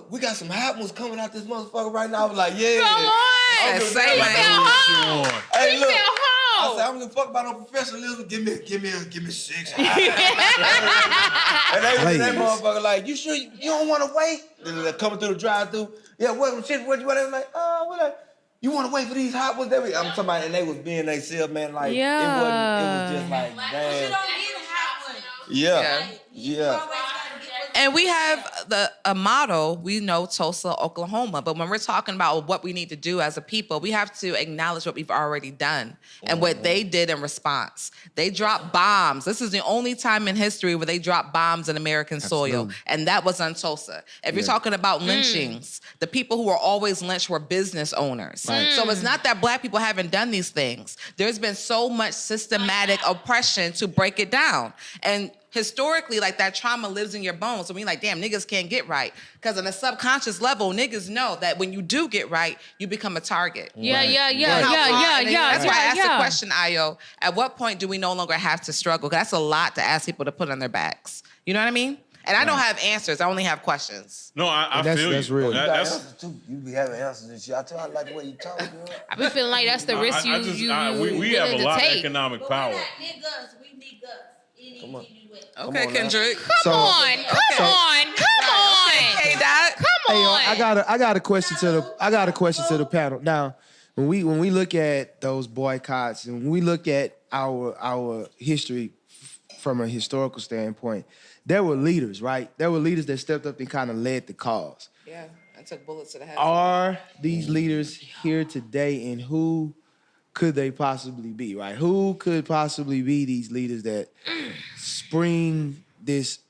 we got some hot ones coming out this motherfucker right now. I was like, yeah. Come on. Say home. Hey, look. home. I said, I'm gonna fuck about no professionalism. Give me 6. And that motherfucker like, you sure you don't want to wait? They're coming through the drive-through. Yeah, what you like? You want to wait for these hot ones? I'm talking about, and they was being they self, man. Like, it was just like, damn. You don't get hot ones. Yeah. And we have a motto, we know Tulsa, Oklahoma, but when we're talking about what we need to do as a people, we have to acknowledge what we've already done and what they did in response. They dropped bombs. This is the only time in history where they dropped bombs in American soil, and that was on Tulsa. If you're talking about lynchings, the people who were always lynched were business owners. Right. So it's not that black people haven't done these things. There's been so much systematic oppression to break it down. And historically, like, that trauma lives in your bones. So when you're like, damn, niggas can't get right. Because on a subconscious level, niggas know that when you do get right, you become a target. Yeah. That's why I asked the question, Ayo, at what point do we no longer have to struggle? Because that's a lot to ask people to put on their backs. You know what I mean? And I don't have answers. I only have questions. No, I feel that's real. You be having answers and shit. I like the way you talk, girl. I be feeling like that's the risk we have a lot of economic power. We need guts. Okay, Kendrick. Come on. Okay, Dad. Come on. I got a question to the panel. Now, when we look at those boycotts and when we look at our history from a historical standpoint, there were leaders, right? There were leaders that stepped up and kind of led the cause. Yeah, I took bullets to the head. Are these leaders here today, and who could they possibly be, right? Who could possibly be these leaders that spring this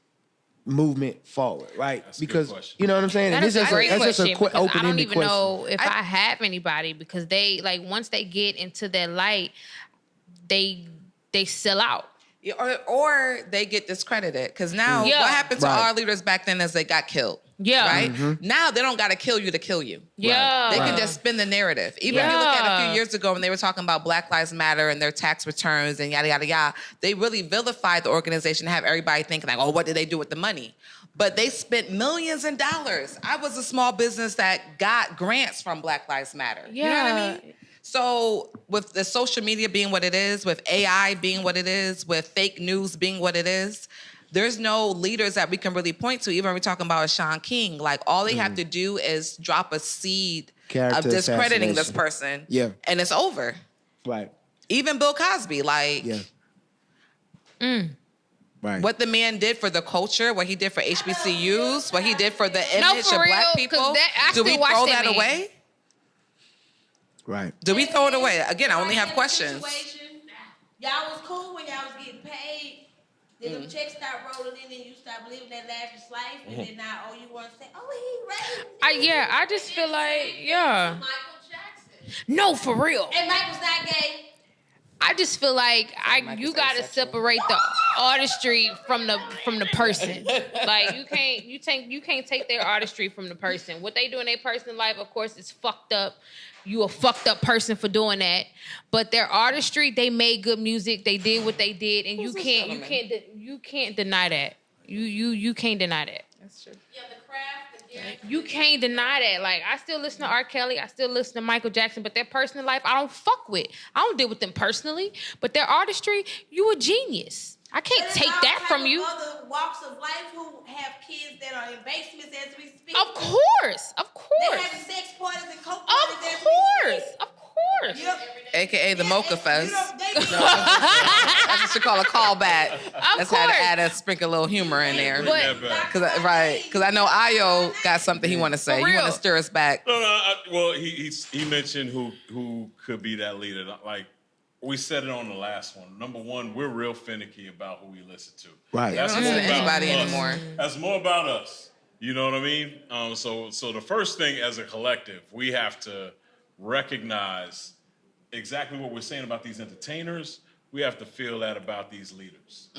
movement forward, right? That's because a good question. You know what I'm saying? That's a great question because I don't open-ended even question. know if I have anybody because they, like, once they get into that light, they sell out. Or they get discredited. Because now what happened to our leaders back then is they got killed. Yeah. Right? Mm-hmm. Now they don't got to kill you to kill you. Yeah. They can just spin the narrative. Even if you look at a few years ago when they were talking about Black Lives Matter and their tax returns and yada, yada, yada, they really vilified the organization to have everybody thinking like, oh, what did they do with the money? But they spent millions in dollars. I was a small business that got grants from Black Lives Matter. Yeah. You know what I mean? So with the social media being what it is, with AI being what it is, with fake news being what it is, there's no leaders that we can really point to. Even when we're talking about Sean King, like all they have to do is drop a seed of discrediting this person. Yeah. And it's over. Right. Even Bill Cosby, like right. what the man did for the culture, what he did for HBCUs, what he did for the image of black people. Do we throw that away? Right. Do we throw it away? Again, I only have questions. Y'all was cool when y'all was getting paid. Then them checks start rolling in, and you stop living that lavish life, and then now all you want to say, oh, he raised. I just feel like, Michael Jackson. No, for real. And Michael's not gay. I just feel like you gotta separate the artistry from the person. Like you can't take their artistry from the person. What they do in their personal life, of course, is fucked up. You a fucked up person for doing that. But their artistry, they made good music. They did what they did, and you can't deny that. You can't deny that. That's true. Yeah, the craft. You can't deny that. Like, I still listen to R. Kelly. I still listen to Michael Jackson. But their personal life, I don't fuck with. I don't deal with them personally. But their artistry, you a genius. I can't take that from you. Other walks of life who have kids that are in basements as we speak. Of course. They're having sex parties and coke parties as we speak. Of course. Yep. AKA the Mocha Fest. That's That's what you call a callback. That's how to course. add sprinkle a little humor in there. But Because I know Ayo got something he want to say. For You want real. to stir us back? Well, he mentioned who could be that leader. Like we said it on the last one. Number one, we're real finicky about who we listen to. Right. That's You don't more listen to about anybody us. anymore. That's more about us. You know what I mean? So the first thing as a collective, we have to recognize exactly what we're saying about these entertainers. We have to feel that about these leaders.